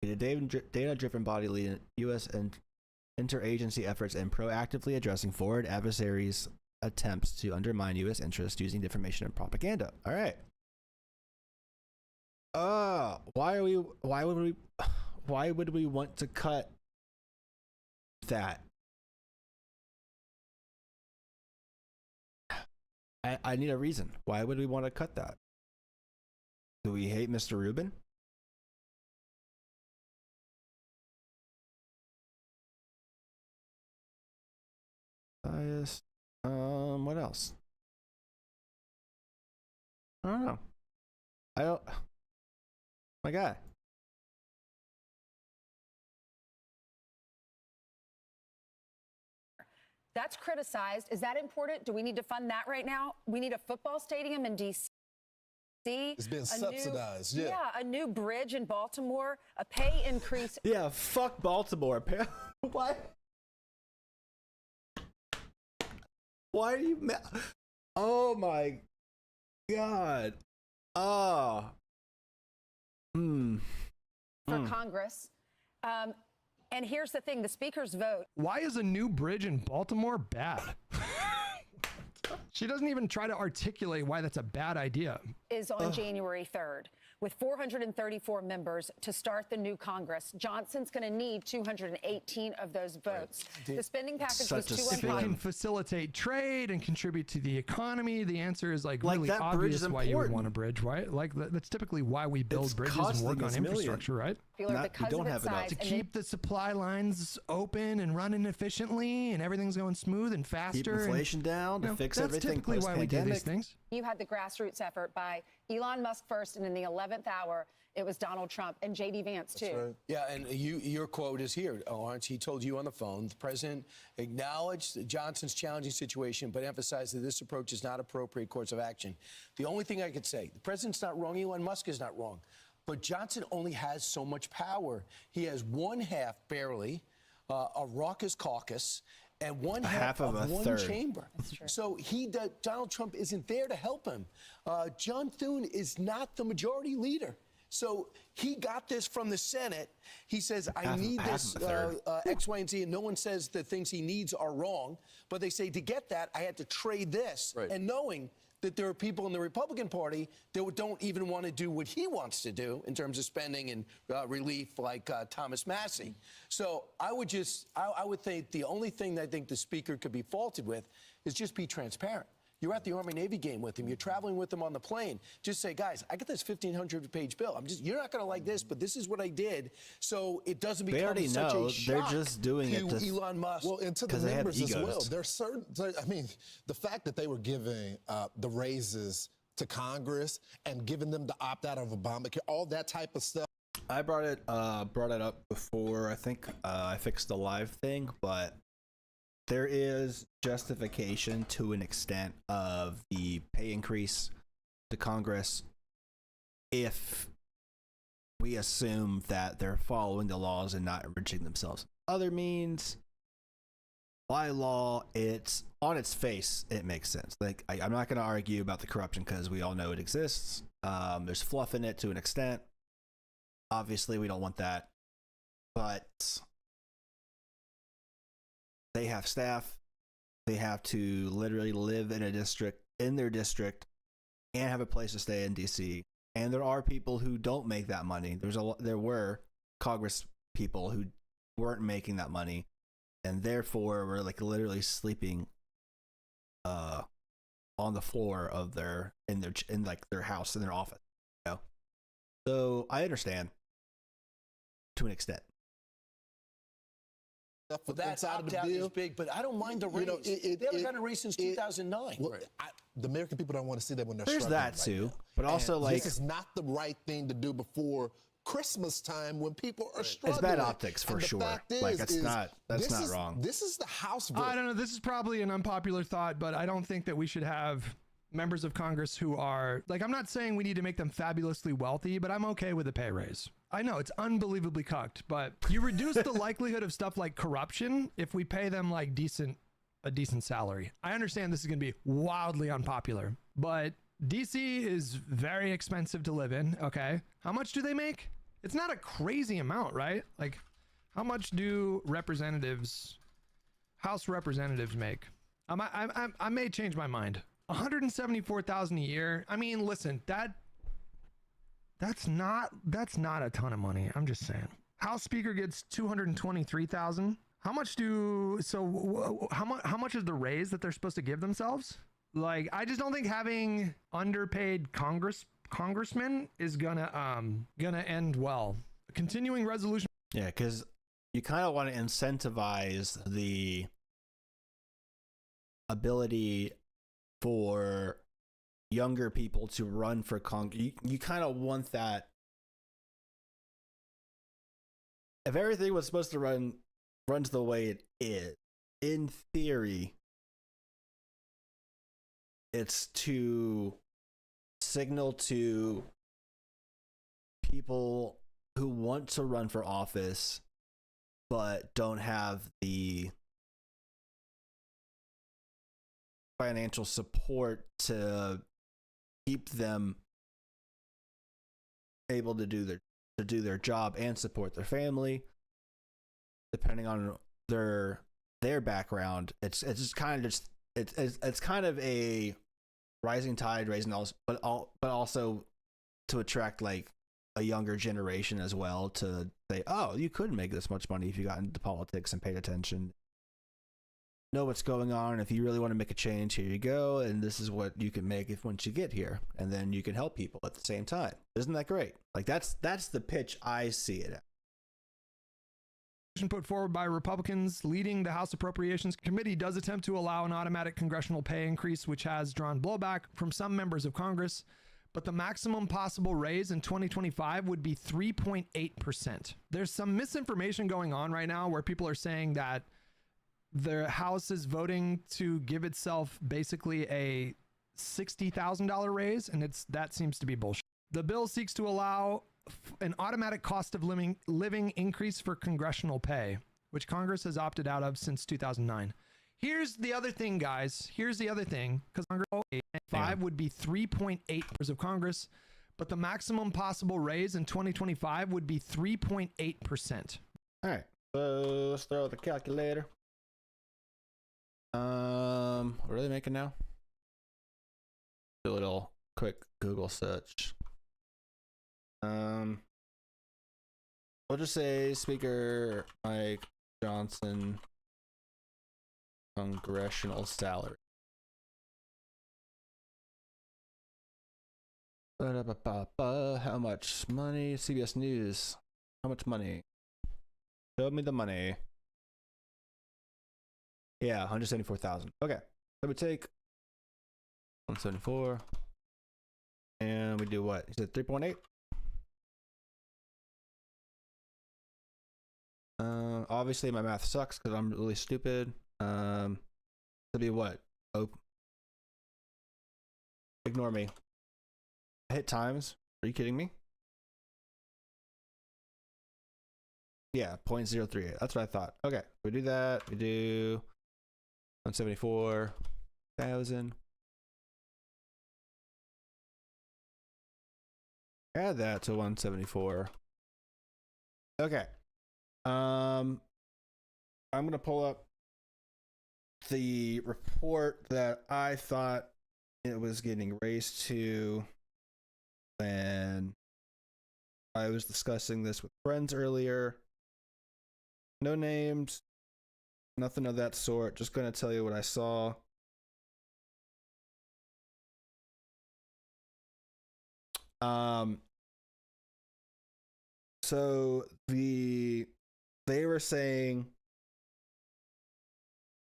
A data-driven body leading U.S. and interagency efforts in proactively addressing foreign adversaries' attempts to undermine U.S. interests using information and propaganda. All right. Why would we want to cut that? I need a reason. Why would we want to cut that? Do we hate Mr. Rubin? What else? I don't know. My guy. That's criticized. Is that important? Do we need to fund that right now? We need a football stadium in D.C. It's been subsidized. A new bridge in Baltimore, a pay increase. Yeah, fuck Baltimore. Why? Why are you oh my God. For Congress. And here's the thing, the speaker's vote. Why is a new bridge in Baltimore bad? She doesn't even try to articulate why that's a bad idea. Is on January 3rd. With 434 members to start the new Congress, Johnson's going to need 218 of those votes. The spending package was too If it can facilitate trade and contribute to the economy, the answer is like really obvious why you would want a bridge, right? Like that's typically why we build bridges and work on infrastructure, right? You don't have enough to keep the supply lines open and running efficiently, and everything's going smooth and faster. Keep inflation down, to fix that's typically why we do these things. You had the grassroots effort by Elon Musk first, and in the 11th hour, it was Donald Trump and J.D. Vance, too. Right. Yeah, and your quote is here, Lawrence. He told you on the phone, the president acknowledged Johnson's challenging situation, but emphasized that this approach is not appropriate course of action. The only thing I could say, the president's not wrong, Elon Musk is not wrong, but Johnson only has so much power. He has one half, barely, a raucous caucus, and one half of one third. chamber. So Donald Trump isn't there to help him. John Thune is not the majority leader. So he got this from the Senate. He says, I need this X, Y, and Z, and no one says the things he needs are wrong. But they say, to get that, I had to trade this. Right. And knowing that there are people in the Republican Party that don't even want to do what he wants to do in terms of spending and relief, like Thomas Massey. So I would think the only thing that I think the speaker could be faulted with is just be transparent. You're at the Army-Navy game with him. You're traveling with him on the plane. Just say, guys, I got this 1,500-page bill. You're not going to like this, but this is what I did. So it doesn't become such a shock. They're just doing it to Elon Musk. Well, and to the members as well. There's certain. I mean, the fact that they were giving the raises to Congress and giving them the opt out of Obamacare, all that type of stuff. I brought it up before. I think I fixed the live thing, but there is justification to an extent of the pay increase to Congress if we assume that they're following the laws and not enriching themselves. Other means, by law, it's on its face, it makes sense. Like, I'm not going to argue about the corruption because we all know it exists. There's fluff in it to an extent. Obviously, we don't want that. But they have staff. They have to literally live in their district, and have a place to stay in DC. And there are people who don't make that money. There were Congress people who weren't making that money, and therefore were like literally sleeping on the floor of their house, in their office. You know? So I understand to an extent. But that opt-out is big, but I don't mind the raise. They haven't gotten a raise since 2009. Well, the American people don't want to see that when they're There's struggling that too, now. but also And like this is not the right thing to do before Christmas time when people are struggling. It's bad optics for sure. Like that's not wrong. This is the House vote. I don't know. This is probably an unpopular thought, but I don't think that we should have members of Congress who are like, I'm not saying we need to make them fabulously wealthy, but I'm okay with a pay raise. I know it's unbelievably cucked, but you reduce the likelihood of stuff like corruption if we pay them like a decent salary. I understand this is going to be wildly unpopular, but DC is very expensive to live in. Okay. How much do they make? It's not a crazy amount, right? Like, how much do House representatives make? I may change my mind. $174,000 a year. I mean, listen, that's not a ton of money. I'm just saying. House Speaker gets $223,000. How much is the raise that they're supposed to give themselves? Like, I just don't think having underpaid congressmen is gonna end well. Continuing resolution. Yeah, because you kind of want to incentivize the ability for younger people to run for Congress. You kind of want that. If everything was supposed to runs the way it is, in theory, it's to signal to people who want to run for office but don't have the financial support to keep them able to do their job and support their family, depending on their background. It's just kind of a rising tide raising all, but also to attract like a younger generation as well, to say, oh, you could make this much money if you got into politics and paid attention, know what's going on. If you really want to make a change, here you go, and this is what you can make once you get here, and then you can help people at the same time. Isn't that great? Like that's the pitch I see it at. Put forward by Republicans leading the House Appropriations Committee does attempt to allow an automatic congressional pay increase, which has drawn blowback from some members of Congress. But the maximum possible raise in 2025 would be 3.8%. There's some misinformation going on right now where people are saying that the House is voting to give itself basically a $60,000 raise, and that seems to be bullshit. The bill seeks to allow an automatic cost of living increase for congressional pay, which Congress has opted out of since 2009. Here's the other thing, guys. Here's the other thing, because Congress 5 would be 3.8% of Congress, but the maximum possible raise in 2025 would be 3.8%. All right, so let's throw out the calculator. What are they making now? Do a little quick Google search. We'll just say Speaker Mike Johnson congressional salary. How much money? CBS News. How much money? Show me the money. Yeah, 174,000. Okay, let me take 174, and we do what? Is it 3.8? Obviously my math sucks because I'm really stupid. To be what? Oh, ignore me. I hit times. Are you kidding me? Yeah, 0.038. That's what I thought. Okay, we do that. We do 174,000. Add that to 174. Okay. I'm gonna pull up the report that I thought it was getting raised to when I was discussing this with friends earlier. No names, nothing of that sort. Just gonna tell you what I saw. So they were saying,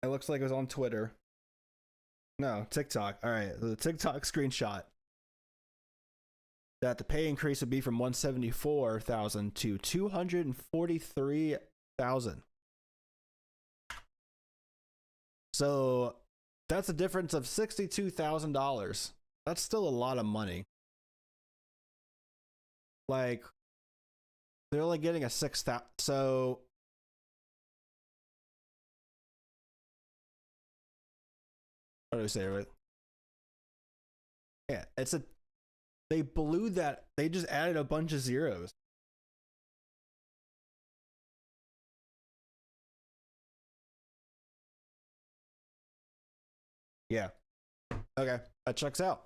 it looks like it was on Twitter. No, TikTok. All right, the TikTok screenshot that the pay increase would be from 174,000 to 243,000. So that's a difference of $62,000. That's still a lot of money. Like, they're only getting a 6,000. So what do we say, right? Yeah, they blew that. They just added a bunch of zeros. Yeah. Okay, that checks out.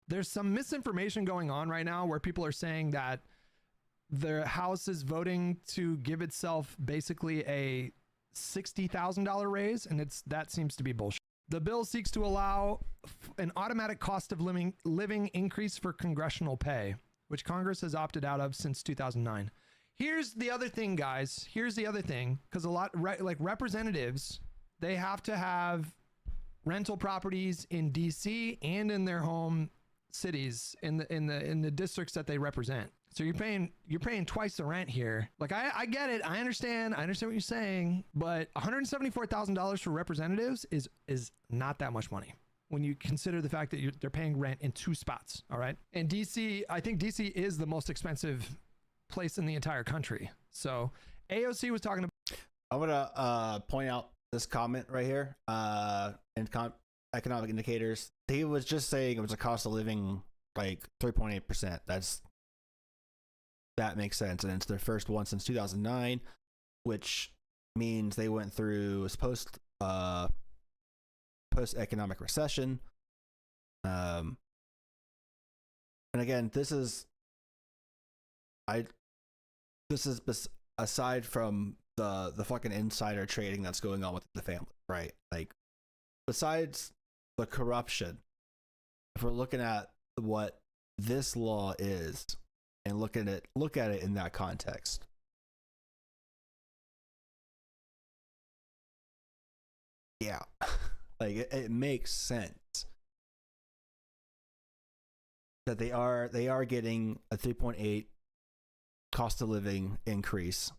There's some misinformation going on right now where people are saying that the House is voting to give itself basically a $60,000 raise, and that seems to be bullshit. The bill seeks to allow an automatic cost of living increase for congressional pay, which Congress has opted out of since 2009. Here's the other thing, guys. Here's the other thing, because like representatives, they have to have rental properties in DC and in their home cities in the districts that they represent. So you're paying twice the rent here. Like I get it. I understand what you're saying, but $174,000 for representatives is not that much money when you consider the fact that they're paying rent in 2 spots. All right. And DC, I think DC is the most expensive place in the entire country. So AOC was talking about. I'm gonna point out this comment right here. Economic indicators. He was just saying it was a cost of living like 3.8%. That makes sense, and it's their first one since 2009, which means they went through post economic recession. And again, this is aside from the fucking insider trading that's going on with the family, right? Like, besides the corruption, if we're looking at what this law is and look at it in that context. Yeah, like it makes sense that they are getting a 3.8 cost of living increase.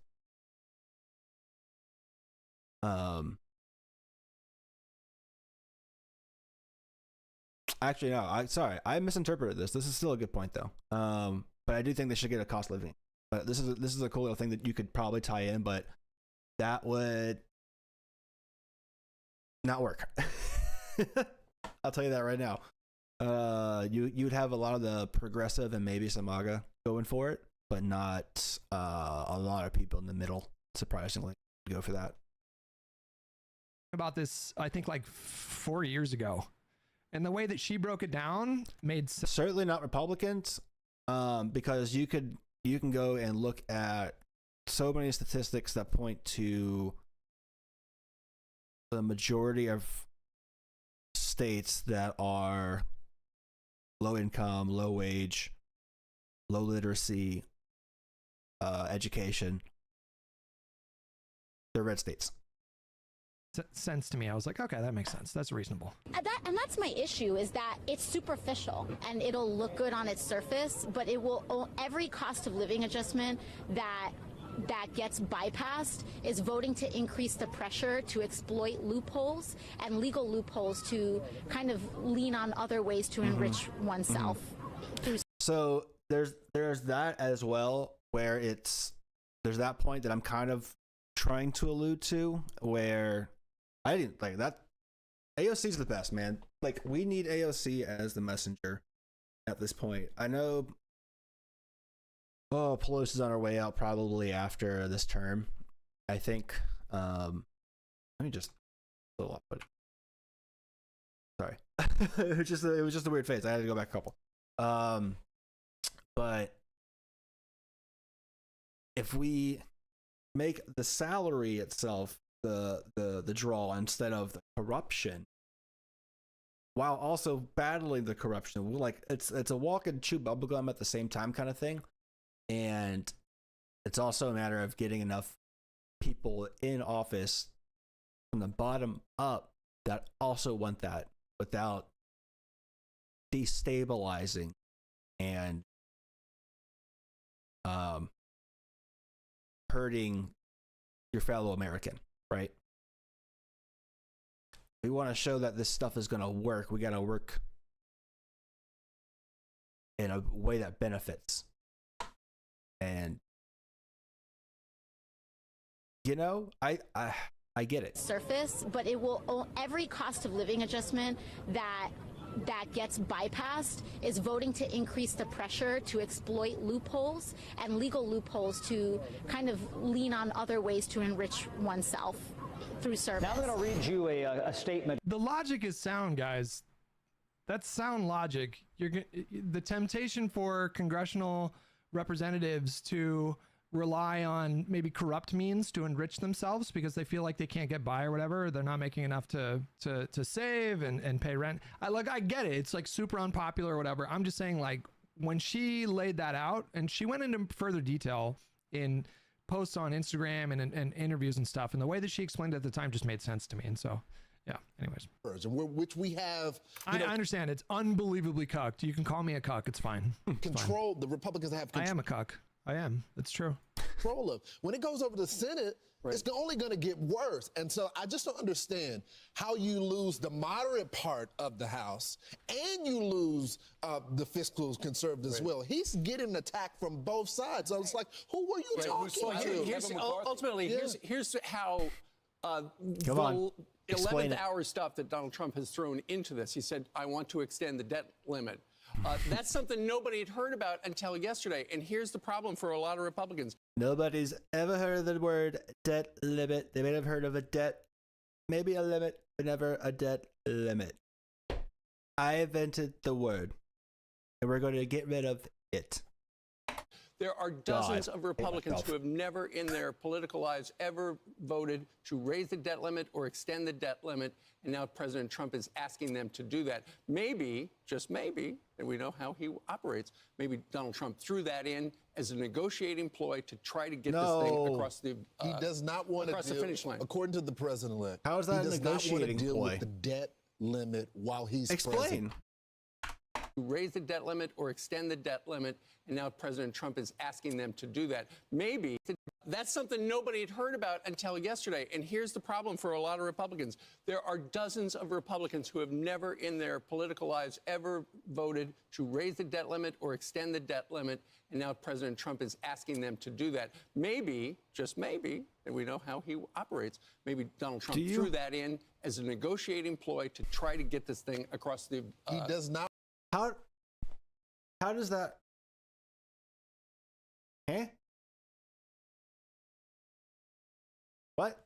Actually, no. I misinterpreted this. This is still a good point though. But I do think they should get a cost of living. But this is a cool little thing that you could probably tie in, but that would not work. I'll tell you that right now. You'd have a lot of the progressive and maybe some MAGA going for it, but not a lot of people in the middle, surprisingly, go for that. About this, I think like 4 years ago, and the way that she broke it down made sense. Certainly not Republicans, because you can go and look at so many statistics that point to the majority of states that are low income, low wage, low literacy, education. They're red states. Sense to me. I was like, okay, that makes sense. That's reasonable. And that's my issue, is that it's superficial and it'll look good on its surface, but it will, every cost of living adjustment that gets bypassed is voting to increase the pressure to exploit loopholes and legal loopholes to kind of lean on other ways to enrich oneself. So there's that as well, where there's that point that I'm kind of trying to allude to, where I didn't like that. AOC's the best, man. Like, we need AOC as the messenger at this point. I know Pelosi's on her way out probably after this term, I think. Let me just pull up. Sorry. it was just a weird phase. I had to go back a couple. But if we make the salary itself the draw instead of the corruption, while also battling the corruption, like it's a walk and chew bubblegum at the same time kind of thing. And it's also a matter of getting enough people in office from the bottom up that also want that without destabilizing and hurting your fellow American, right? We want to show that this stuff is going to work. We got to work in a way that benefits. And you know, I get it. Surface, but it will, every cost of living adjustment that gets bypassed is voting to increase the pressure to exploit loopholes and legal loopholes to kind of lean on other ways to enrich oneself through service. Now I'm going to read you a statement. The logic is sound, guys. That's sound logic. The temptation for congressional representatives to rely on maybe corrupt means to enrich themselves because they feel like they can't get by or whatever. They're not making enough to save and pay rent. I get it. It's like super unpopular or whatever. I'm just saying, like, when she laid that out, and she went into further detail in posts on Instagram and interviews and stuff, and the way that she explained it at the time just made sense to me. And so, yeah, anyways. Which we have. I understand. It's unbelievably cucked. You can call me a cuck. It's fine. Control. The Republicans have control. I am a cuck. I am. It's true. Control of. When it goes over to the Senate, it's only going to get worse. And so I just don't understand how you lose the moderate part of the House and you lose the fiscal conservative as well. He's getting attacked from both sides. So it's like, who were you talking to? Ultimately, here's how the 11th hour stuff that Donald Trump has thrown into this. He said, I want to extend the debt limit. That's something nobody had heard about until yesterday. And here's the problem for a lot of Republicans. Nobody's ever heard of the word debt limit. They may have heard of a debt, maybe a limit, but never a debt limit. I invented the word, and we're going to get rid of it. There are dozens of Republicans who have never in their political lives ever voted to raise the debt limit or extend the debt limit, and now President Trump is asking them to do that. Maybe, just maybe, and we know how he operates, maybe Donald Trump threw that in as a negotiating ploy to try to get this thing across the he does not want to deal, finish line. According to the president-elect, how is that he a does not want to negotiating deal ploy? with the debt limit while he's Explain. president. Raise the debt limit or extend the debt limit, and now President Trump is asking them to do that. Maybe that's something nobody had heard about until yesterday. And here's the problem for a lot of Republicans. There are dozens of Republicans who have never in their political lives ever voted to raise the debt limit or extend the debt limit, and now President Trump is asking them to do that. Maybe, just maybe, and we know how he operates, maybe Donald Trump threw that in as a negotiating ploy to try to get this thing across the... he does not. How does that? Eh? What?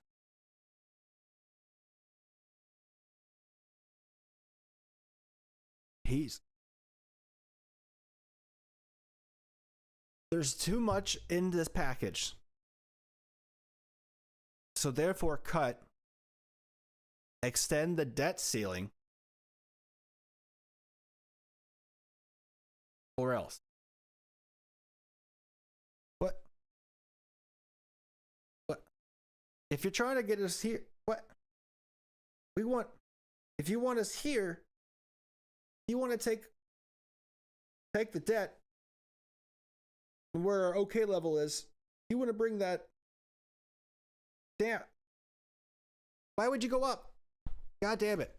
There's too much in this package. So therefore extend the debt ceiling, or else. What? If you're trying to get us here, what? If you want us here, you want to take the debt and where our okay level is, you want to bring that down. Why would you go up? God damn it.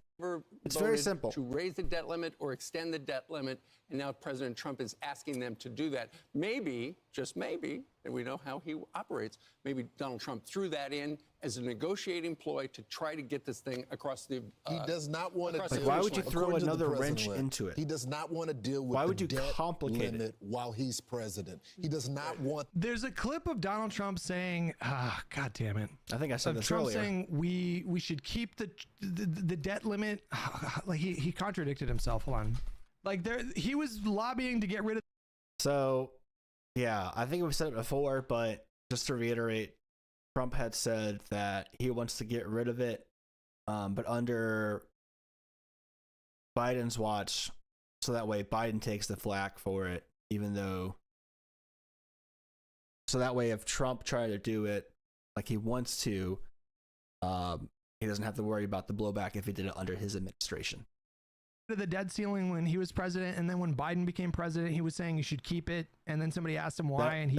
It's very simple. To raise the debt limit or extend the debt limit, and now President Trump is asking them to do that. Maybe, just maybe, and we know how he operates, maybe Donald Trump threw that in as a negotiating ploy to try to get this thing across the... he does not want to... why would you throw another wrench into it? He does not want to deal with the debt limit while he's president. He does not want... There's a clip of Donald Trump saying, God damn it. I think I said this Trump earlier. saying we should keep the debt limit. Like he contradicted himself. Hold on. Like he was lobbying to get rid of... So, yeah, I think we've said it before, but just to reiterate, Trump had said that he wants to get rid of it, but under Biden's watch, so that way Biden takes the flack for it, even though... So that way if Trump tried to do it like he wants to, he doesn't have to worry about the blowback if he did it under his administration. The debt ceiling when he was president, and then when Biden became president, he was saying you should keep it, and then somebody asked him why, and he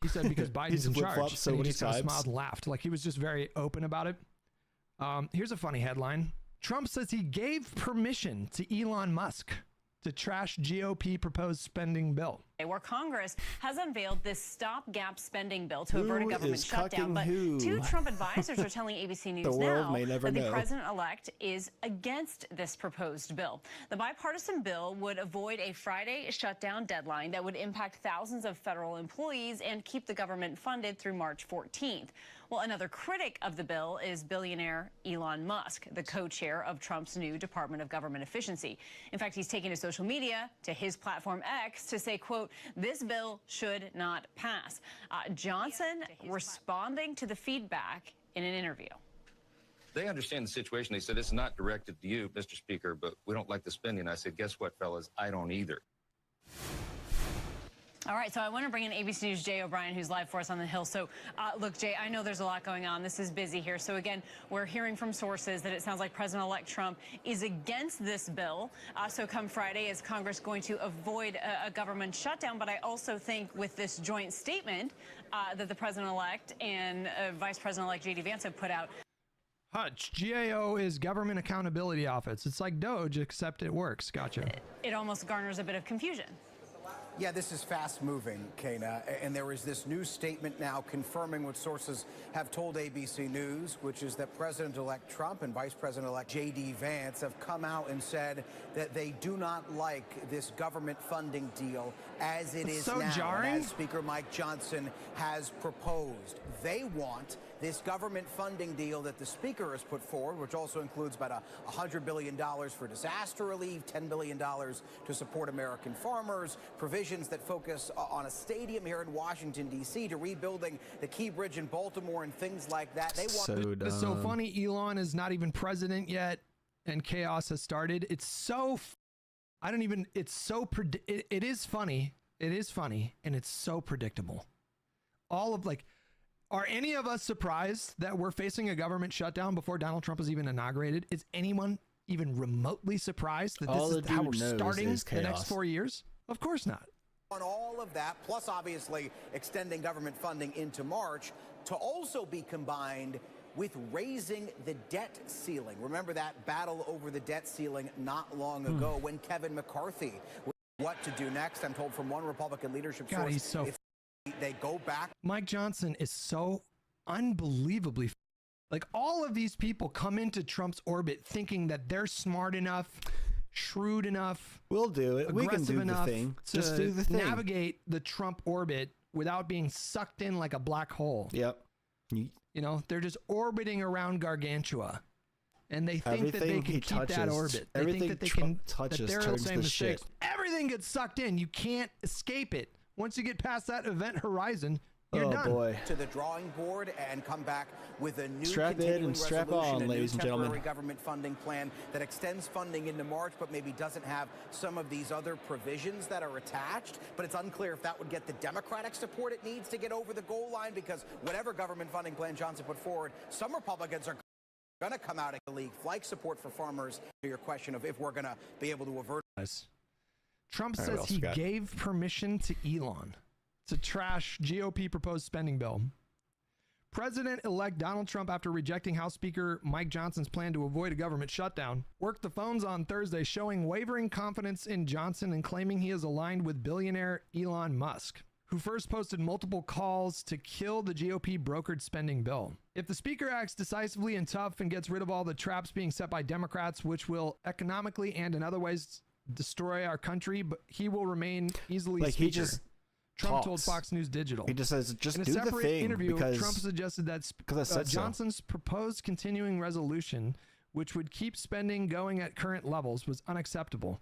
said because Biden's in charge. So and he many just kind of times. smiled and laughed. Like he was just very open about it. Here's a funny headline. Trump says he gave permission to Elon Musk to trash GOP proposed spending bill. Where Congress has unveiled this stopgap spending bill to avert a government shutdown. But two Trump advisors are telling ABC News now that the president-elect is against this proposed bill. The bipartisan bill would avoid a Friday shutdown deadline that would impact thousands of federal employees and keep the government funded through March 14th. Well, another critic of the bill is billionaire Elon Musk, the co-chair of Trump's new Department of Government Efficiency. In fact, he's taken to social media, to his platform X, to say, quote, this bill should not pass. Johnson responding to the feedback in an interview. They understand the situation. They said, it's not directed to you, Mr. Speaker, but we don't like the spending. I said, guess what, fellas? I don't either. All right, so I want to bring in ABC News' Jay O'Brien, who's live for us on the Hill. So, look, Jay, I know there's a lot going on. This is busy here. So, again, we're hearing from sources that it sounds like President-elect Trump is against this bill. So come Friday, is Congress going to avoid a government shutdown? But I also think with this joint statement that the President-elect and Vice President-elect J.D. Vance have put out. Hutch, GAO is Government Accountability Office. It's like Doge, except it works. Gotcha. It almost garners a bit of confusion. Yeah, this is fast-moving, Kana, and there is this new statement now confirming what sources have told ABC News, which is that President-elect Trump and Vice President-elect J.D. Vance have come out and said that they do not like this government funding deal as it is now, jarring. as Speaker Mike Johnson has proposed. They want this government funding deal that the Speaker has put forward, which also includes about $100 billion for disaster relief, $10 billion to support American farmers, provision provisions that focus on a stadium here in Washington, D.C., to rebuilding the Key Bridge in Baltimore and things like that. They want So dumb. It's so funny. Elon is not even president yet, and chaos has started. It's so, I don't even, it's so, it is funny. It is funny, and it's so predictable. All of like, are any of us surprised that we're facing a government shutdown before Donald Trump is even inaugurated? Is anyone even remotely surprised that this is how we're starting the next 4 years? Of course not. On all of that, plus obviously extending government funding into March, to also be combined with raising the debt ceiling. Remember that battle over the debt ceiling not long ago when Kevin McCarthy was what to do next. I'm told from one Republican leadership source, He's so they go back. Mike Johnson is so unbelievably like, all of these people come into Trump's orbit thinking that they're smart enough, shrewd enough, we'll do it. We can do the thing. Just do the thing. Navigate the Trump orbit without being sucked in like a black hole. Yep. You know, they're just orbiting around Gargantua, and they think that they can keep that orbit. They think that they can touches that they're turns the same to mistakes. shit. Everything gets sucked in. You can't escape it. Once you get past that event horizon, you're done. Boy. To the drawing board and come back with a new strap in and strap on, ladies and gentlemen. Temporary government funding plan that extends funding into March, but maybe doesn't have some of these other provisions that are attached. But it's unclear if that would get the Democratic support it needs to get over the goal line, because whatever government funding plan Johnson put forward, some Republicans are going to come out of the league, like support for farmers. To your question of if we're going to be able to avert. Trump says he gave permission to Elon to trash GOP proposed spending bill. President-elect Donald Trump, after rejecting House Speaker Mike Johnson's plan to avoid a government shutdown, worked the phones on Thursday, showing wavering confidence in Johnson and claiming he is aligned with billionaire Elon Musk, who first posted multiple calls to kill the GOP brokered spending bill. If the speaker acts decisively and tough and gets rid of all the traps being set by Democrats, which will economically and in other ways destroy our country, but he will remain easily like speaker. He just Trump told Fox News Digital. He just says, just in a do the separate thing. interview, because Trump suggested that Johnson's proposed continuing resolution, which would keep spending going at current levels, was unacceptable.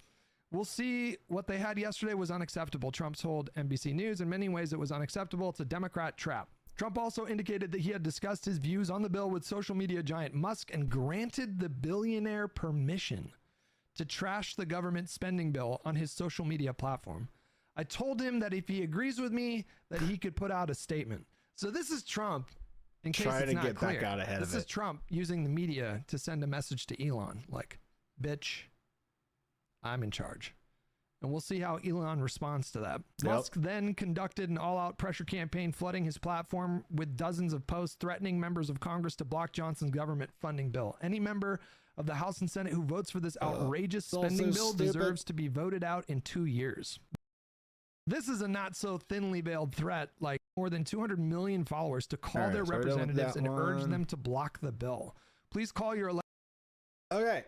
We'll see. What they had yesterday was unacceptable, Trump told NBC News. In many ways, it was unacceptable. It's a Democrat trap. Trump also indicated that he had discussed his views on the bill with social media giant Musk and granted the billionaire permission to trash the government spending bill on his social media platform. I told him that if he agrees with me, that he could put out a statement. So this is Trump, in case trying it's to not get clear. back out ahead This of it. is Trump using the media to send a message to Elon, like, bitch, I'm in charge. And we'll see how Elon responds to that. Yep. Musk then conducted an all-out pressure campaign, flooding his platform with dozens of posts threatening members of Congress to block Johnson's government funding bill. Any member of the House and Senate who votes for this outrageous spending bill deserves to be voted out in 2 years. This is a not so thinly veiled threat, like more than 200 million followers to call their representatives and urge them to block the bill. Please call your Okay.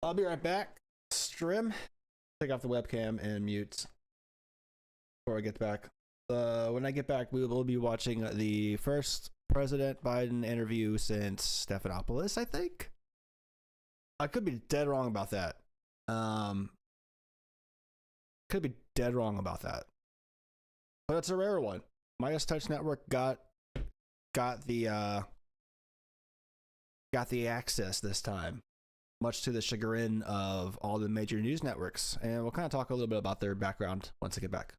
I'll be right back. Strim. Take off the webcam and mute before I get back. When I get back, we will be watching the first President Biden interview since Stephanopoulos, I think. I could be dead wrong about that. Could be dead wrong about that. But it's a rare one. Midas Touch Network got the access this time, much to the chagrin of all the major news networks. And we'll kind of talk a little bit about their background once I get back.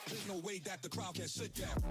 There's no way that the crowd can sit down.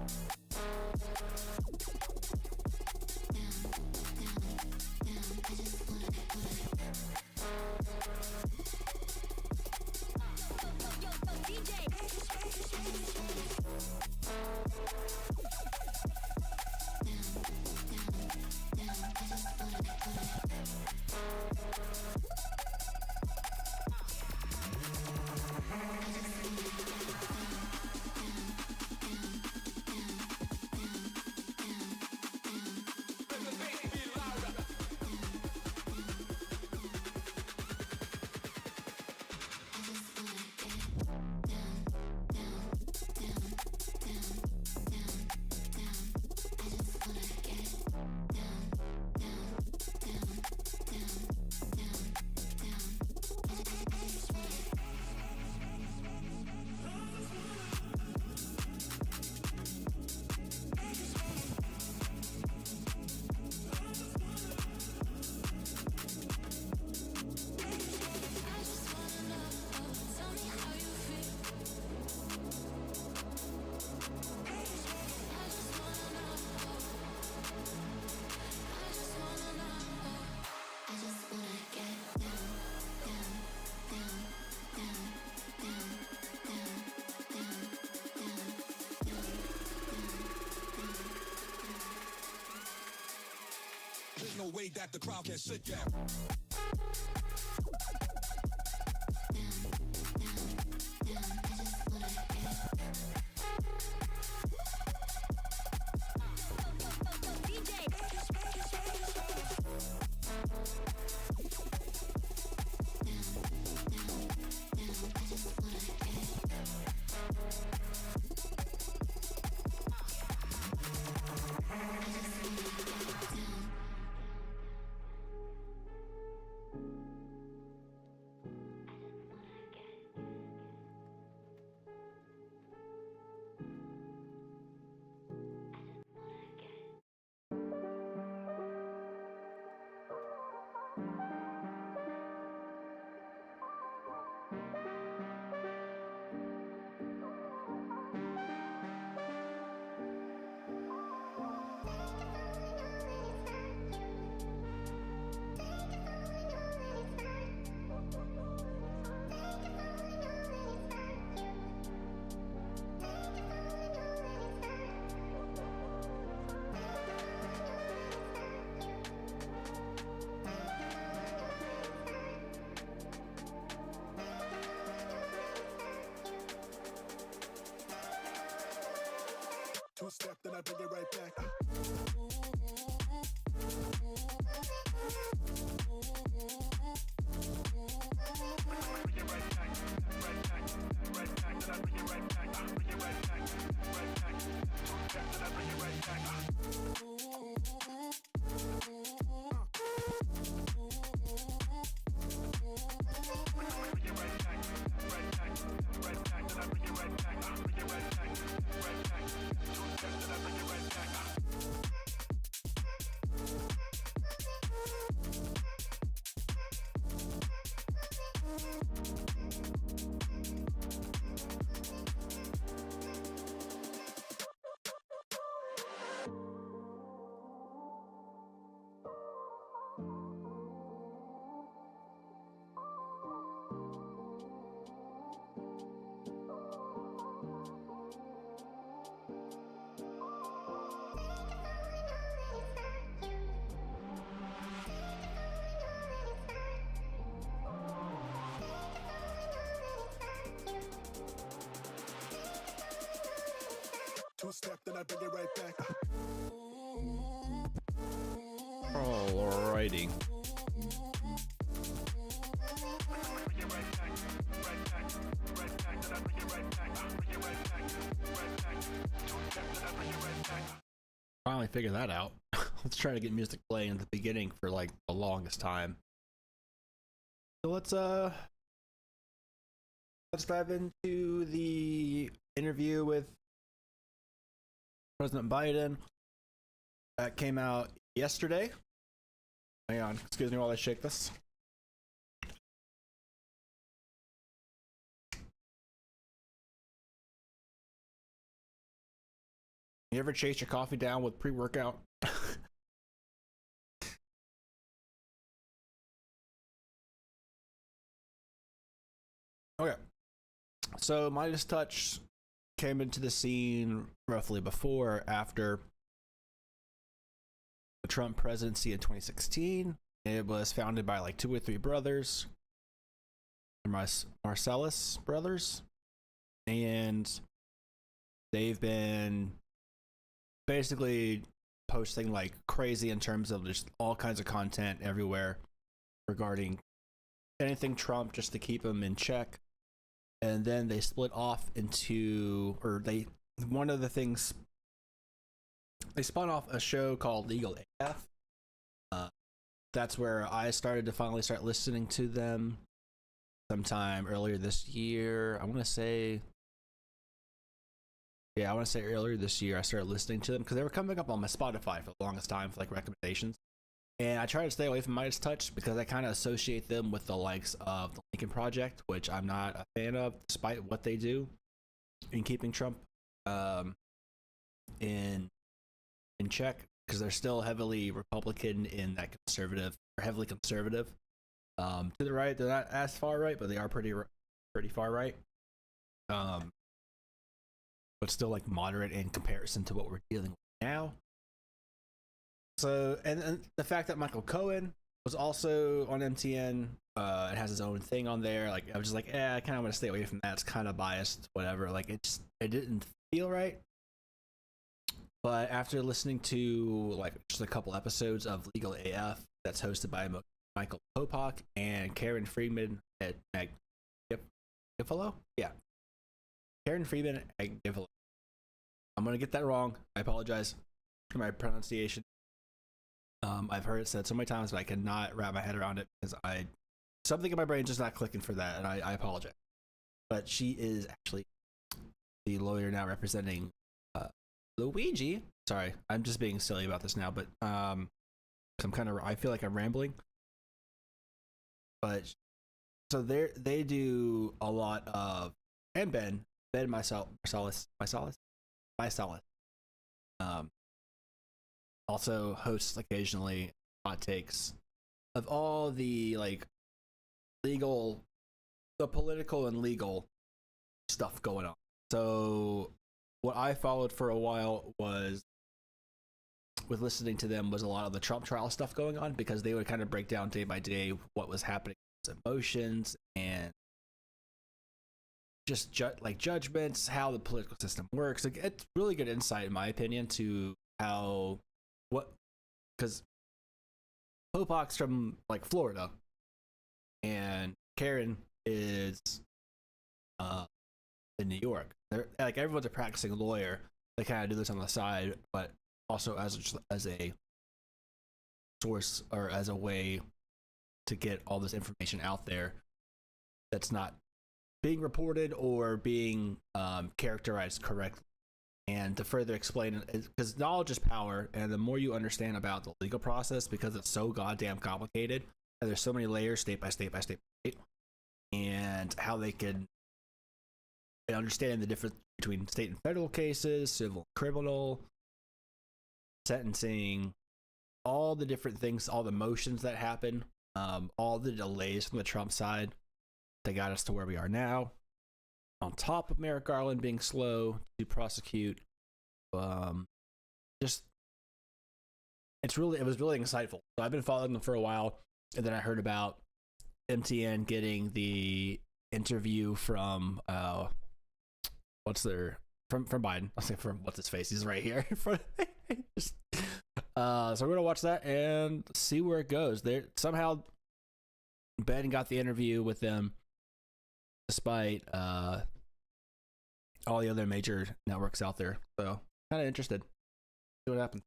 There's no way that the crowd can sit down. Two step, then I bring it right back. Two step, then I bring it right back. Alrighty. Finally figured that out. Let's try to get music playing at the beginning for like the longest time. So let's dive into the interview with President Biden that came out yesterday. Hang on, excuse me while I shake this. You ever chase your coffee down with pre-workout? Okay. So Midas Touch came into the scene roughly before or after the Trump presidency in 2016. It was founded by like 2 or 3 brothers, Marcellus brothers, and they've been basically posting like crazy in terms of just all kinds of content everywhere regarding anything Trump, just to keep him in check. And then they split off into, or one of the things, they spun off a show called Legal AF. That's where I started to finally start listening to them sometime earlier this year. I want to say earlier this year I started listening to them because they were coming up on my Spotify for the longest time for like recommendations. And I try to stay away from Midas Touch because I kind of associate them with the likes of the Lincoln Project, which I'm not a fan of, despite what they do in keeping Trump in check, because they're still heavily Republican in that conservative, or heavily conservative. To the right, they're not as far right, but they are pretty far right. But still like moderate in comparison to what we're dealing with now. So, and the fact that Michael Cohen was also on MTN, it has his own thing on there. Like, I was just like, I kind of want to stay away from that. It's kind of biased, whatever. Like, it didn't feel right. But after listening to like just a couple episodes of Legal AF, that's hosted by Michael Popak and Karen Friedman at Gifalo? Yeah. Karen Friedman at Gifalo. I'm going to get that wrong. I apologize for my pronunciation. I've heard it said so many times, but I cannot wrap my head around it because something in my brain just not clicking for that, and I apologize. But she is actually the lawyer now representing Luigi. Sorry, I'm just being silly about this now, but I feel like I'm rambling. But so they do a lot of, and Ben Marcellus. Also hosts occasionally hot takes of all the like the political and legal stuff going on. So what I followed for a while was, with listening to them, was a lot of the Trump trial stuff going on, because they would kind of break down day by day what was happening, emotions and just judgments, how the political system works. Like, it's really good insight, in my opinion, to because Popak's from like Florida and Karen is in New York. They're like, everyone's a practicing lawyer. They kind of do this on the side, but also as a source, or as a way to get all this information out there that's not being reported or being characterized correctly. And to further explain it, because knowledge is power, and the more you understand about the legal process, because it's so goddamn complicated, and there's so many layers, state by state by state by state, and how they can understand the difference between state and federal cases, civil, criminal, sentencing, all the different things, all the motions that happen, all the delays from the Trump side that got us to where we are now. On top of Merrick Garland being slow to prosecute, it was really insightful. So I've been following them for a while, and then I heard about MTN getting the interview from from Biden. I'll say from what's his face. He's right here. So we're gonna watch that and see where it goes. There somehow Ben got the interview with them, despite all the other major networks out there. So kind of interested. See what happens.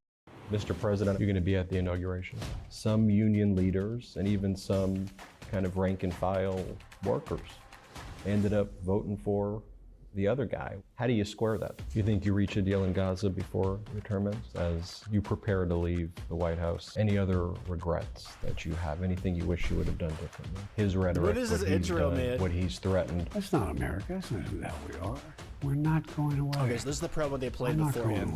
Mr. President, you're going to be at the inauguration. Some union leaders and even some kind of rank and file workers ended up voting for the other guy. How do you square that? Do you think you reach a deal in Gaza before your term ends as you prepare to leave the White House? Any other regrets that you have? Anything you wish you would have done differently? His rhetoric, What is this intro, man? what he's threatened. That's not America. That's not who the hell we are. We're not going away. Okay, so this is the promo they played beforehand.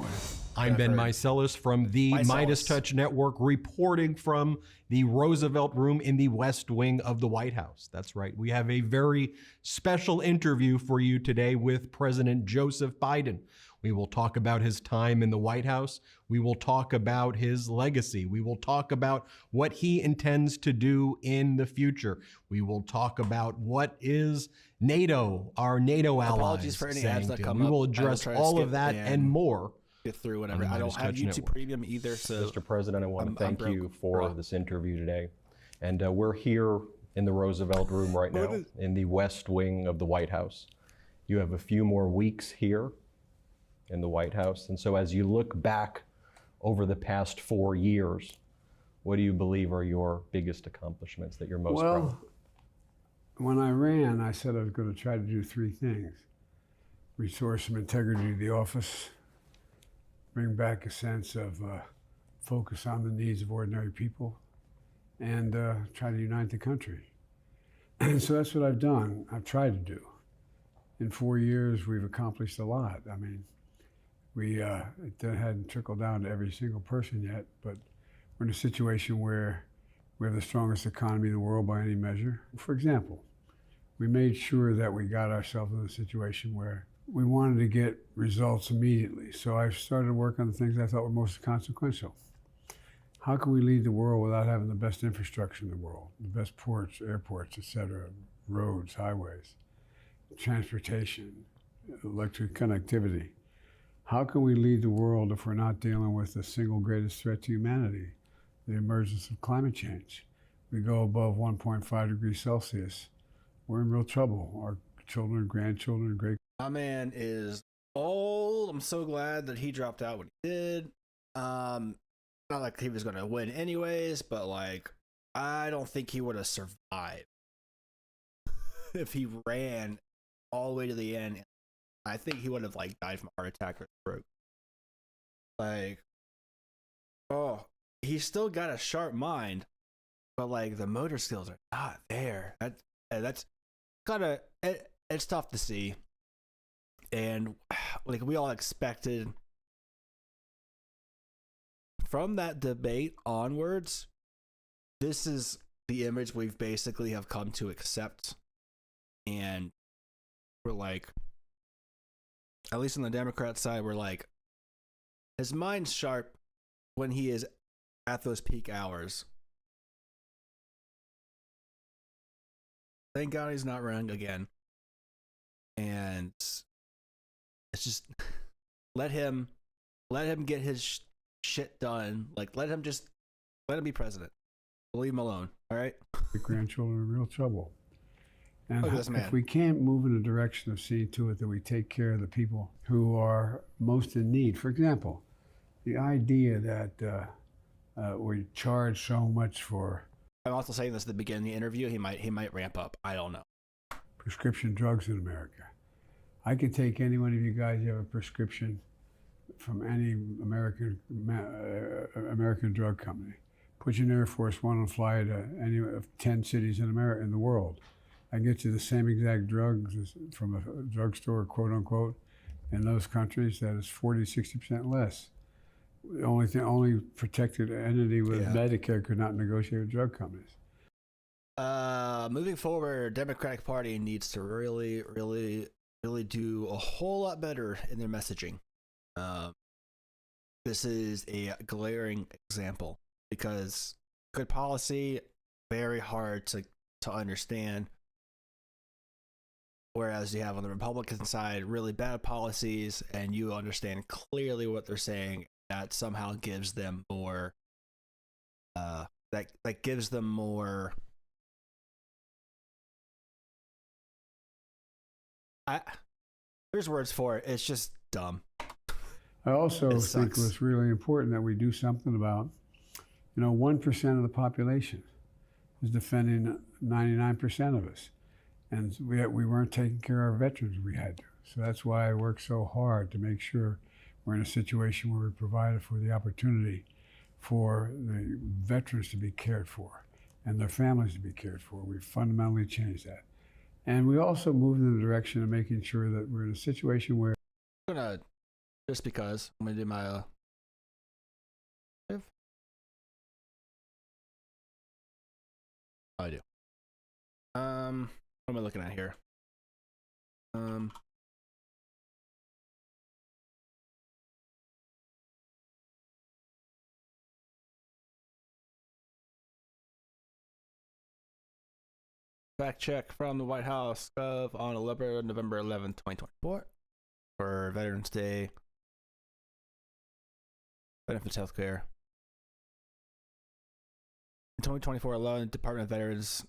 I'm Ben Meiselas from the Midas Touch Network, reporting from the Roosevelt Room in the West Wing of the White House. That's right. We have a very special interview for you today with President Joseph Biden. We will talk about his time in the White House. We will talk about his legacy. We will talk about what he intends to do in the future. We will talk about what is NATO, our NATO allies. Apologies for any ads that come up. up. We will address all of that and more. Get through whatever. I don't have YouTube Premium either. So, Mr. President, I want to thank you for this interview today. And we're here in the Roosevelt Room right now in the West Wing of the White House. You have a few more weeks here in the White House. And so as you look back over the past 4 years, what do you believe are your biggest accomplishments that you're most proud of? When I ran, I said I was going to try to do 3 things. Restore some integrity to the office, bring back a sense of focus on the needs of ordinary people, and try to unite the country. And so that's what I've done. I've tried to do. In 4 years, we've accomplished a lot. I mean, it hadn't trickled down to every single person yet, but we're in a situation where we have the strongest economy in the world by any measure. For example, we made sure that we got ourselves in a situation where we wanted to get results immediately. So I started to work on the things I thought were most consequential. How can we lead the world without having the best infrastructure in the world? The best ports, airports, et cetera, roads, highways, transportation, electric connectivity. How can we lead the world if we're not dealing with the single greatest threat to humanity, the emergence of climate change? We go above 1.5 degrees Celsius, we're in real trouble. Our children, grandchildren, great. My man is old. I'm so glad that he dropped out when he did. Not like he was going to win anyways, but like, I don't think he would have survived if he ran all the way to the end. I think he would have like died from a heart attack or stroke. Like, oh, he's still got a sharp mind, but like the motor skills are not there. That's kind of it's tough to see. And like we all expected from that debate onwards, this is the image we've basically have come to accept. And we're like, at least on the Democrat side, we're like, his mind's sharp when he is at those peak hours. Thank God he's not running again. And it's just let him get his shit done. Like let him be president. Leave him alone. All right. The grandchildren are in real trouble. And Look at this man. If we can't move in a direction of seeing to it that we take care of the people who are most in need, for example, the idea that we charge so much for. I'm also saying this at the beginning of the interview. He might ramp up. I don't know. Prescription drugs in America. I can take any one of you guys who have a prescription from any American drug company. Put you in Air Force One and fly to any of 10 cities in the world. I get you the same exact drugs from a drugstore, quote unquote, in those countries that is 40, 60% less. The only protected entity with Medicare could not negotiate with drug companies. Moving forward, Democratic Party needs to really, really, really do a whole lot better in their messaging. This is a glaring example because good policy, very hard to understand. Whereas you have on the Republican side really bad policies and you understand clearly what they're saying. that somehow gives them more. That gives them more. There's words for it. It's just dumb. I also think it's really important that we do something about, 1% of the population is defending 99% of us. And we weren't taking care of our veterans we had to. So that's why I work so hard to make sure we're in a situation where we provided for the opportunity for the veterans to be cared for and their families to be cared for. We fundamentally changed that. And we also moved in the direction of making sure that we're in a situation where I'm going to do my I do. What am I looking at here? Fact check from the White House on November 11th, 2024 for Veterans Day. Benefits healthcare. In 2024 alone, the Department of Veterans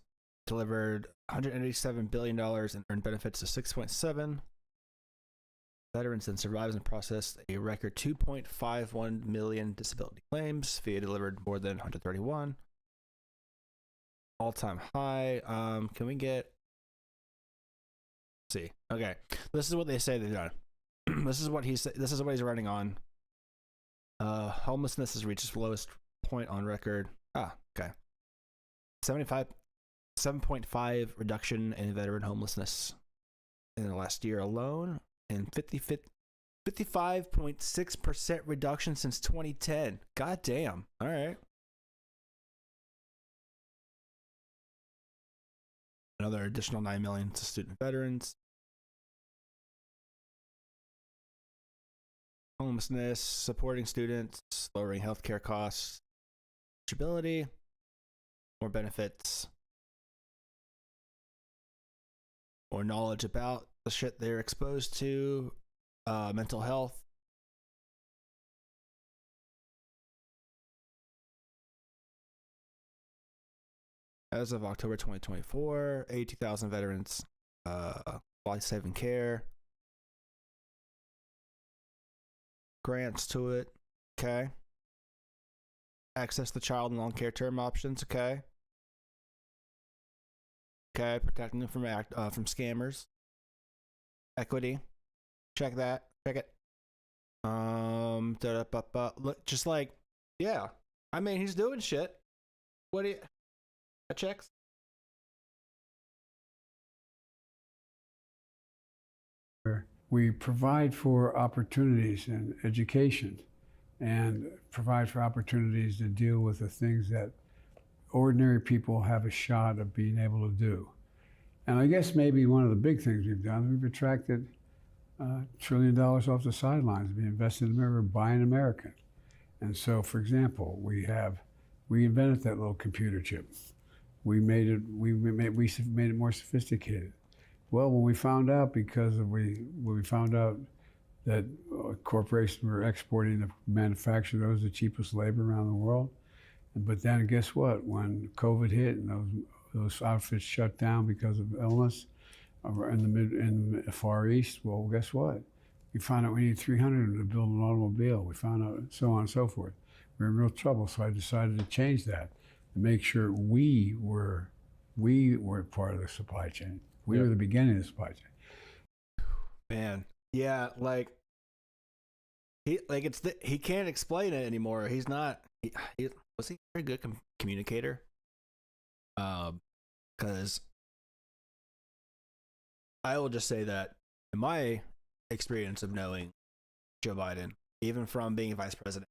delivered $187 billion and earned benefits to 6.7 veterans and survivors and processed a record 2.51 million disability claims. VA delivered more than 131. All-time high. Can we get? Let's see. Okay, this is what they say they've done. This is what he said. This is what he's running on. Homelessness has reached its lowest point on record. Okay. 7.5 reduction in veteran homelessness in the last year alone, and 55.6% reduction since 2010. God damn. All right. Another additional 9 million to student veterans. Homelessness, supporting students, lowering healthcare costs, eligibility, more benefits, more knowledge about the shit they're exposed to, mental health. As of October 2024, 82,000 veterans, life-saving care, grants to it, okay. Access to child and long-care term options, okay. Okay, protecting them from scammers. Equity, check that, check it. Look, just like, yeah. I mean, he's doing shit. What do you? That checks. We provide for opportunities in education and provide for opportunities to deal with the things that ordinary people have a shot of being able to do. And I guess maybe one of the big things we've done, we've attracted $1 trillion off the sidelines to be invested in America, buying American. And so, for example, we invented that little computer chip. We made it more sophisticated. Well, when we found out, that corporations were exporting to manufacture those, the cheapest labor around the world. But then guess what? When COVID hit and those outfits shut down because of illness in the Far East, well, guess what? We found out we need 300 to build an automobile. We found out so on and so forth. We were in real trouble, so I decided to change that to make sure we were part of the supply chain. We were the beginning of the supply chain. Man, yeah, he can't explain it anymore. He's not. Was he a very good communicator? Because I will just say that in my experience of knowing Joe Biden, even from being vice president,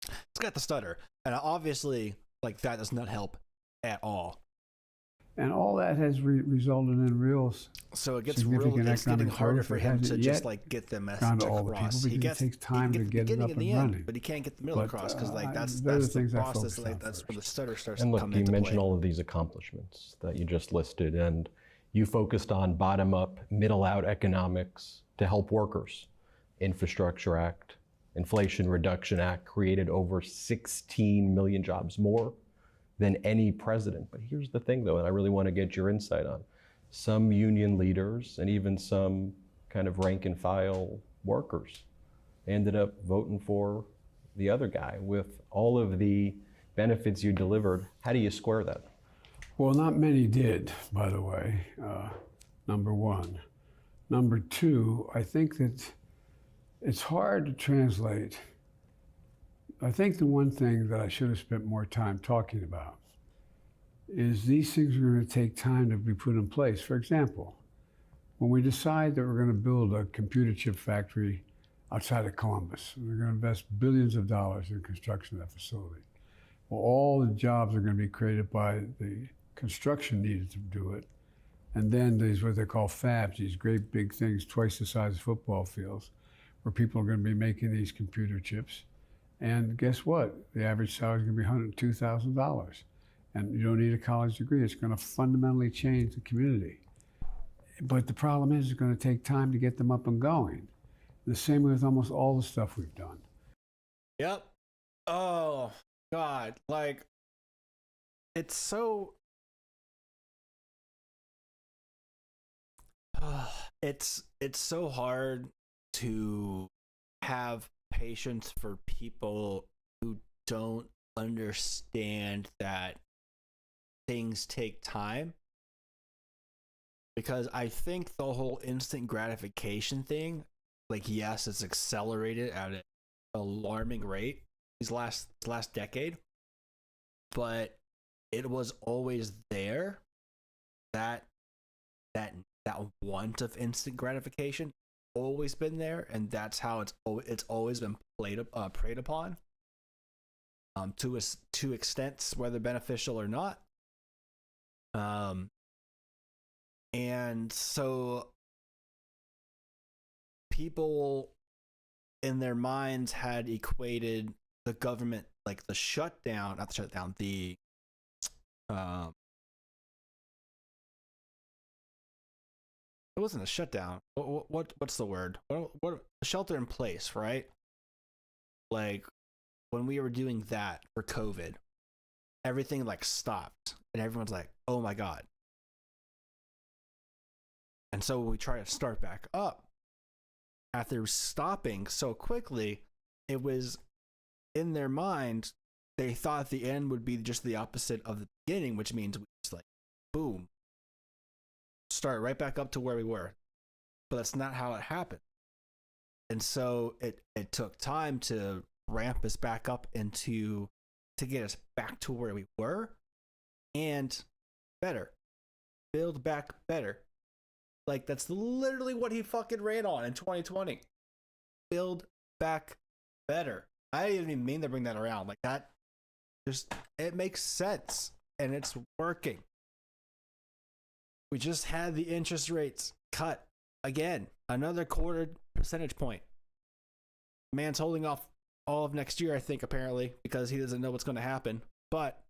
he's got the stutter, and obviously, that does not help at all. And all that has resulted in real. So it gets it's getting harder for him to just get the message across. It takes time to get it up and running, but he can't get the middle across because that's the process. That's where the stutter starts and to look, come you into mentioned play. all of these accomplishments that you just listed, and you focused on bottom-up, middle-out economics to help workers. Infrastructure Act, Inflation Reduction Act created over 16 million jobs, more than any president. But here's the thing, though, and I really want to get your insight on. Some union leaders and even some kind of rank and file workers ended up voting for the other guy with all of the benefits you delivered. How do you square that? Well, not many did, by the way, number one. Number two, I think that it's hard to translate. I think the one thing that I should have spent more time talking about is these things are going to take time to be put in place. For example, when we decide that we're going to build a computer chip factory outside of Columbus, we're going to invest billions of dollars in construction of that facility. Well, all the jobs are going to be created by the construction needed to do it. And then there's what they call fabs, these great big things, twice the size of football fields, where people are going to be making these computer chips. And guess what? The average salary is going to be $102,000. And you don't need a college degree. It's going to fundamentally change the community. But the problem is it's going to take time to get them up and going. The same with almost all the stuff we've done. Yep. Oh, God. Like, it's so... it's so hard to have patience for people who don't understand that things take time, because I think the whole instant gratification thing, like, yes, it's accelerated at an alarming rate these last decade, but it was always there. That want of instant gratification always been there, and that's how it's always been preyed upon, to extents, whether beneficial or not. And so people in their minds had equated the government, like the shutdown, not the shutdown, the it wasn't a shutdown. What's the word? What shelter in place, right? Like, when we were doing that for COVID, everything like stopped, and everyone's like, "Oh my God!" And so we try to start back up. After stopping so quickly, it was in their mind, they thought the end would be just the opposite of the beginning, which means we just like, boom, start right back up to where we were. But that's not how it happened. And so it took time to ramp us back up to get us back to where we were, and better, build back better. Like, that's literally what he fucking ran on in 2020. Build back better. I didn't even mean to bring that around. Like, that just, it makes sense, and it's working. We just had the interest rates cut again, another quarter percentage point. Man's holding off all of next year, I think, apparently, because he doesn't know what's going to happen. But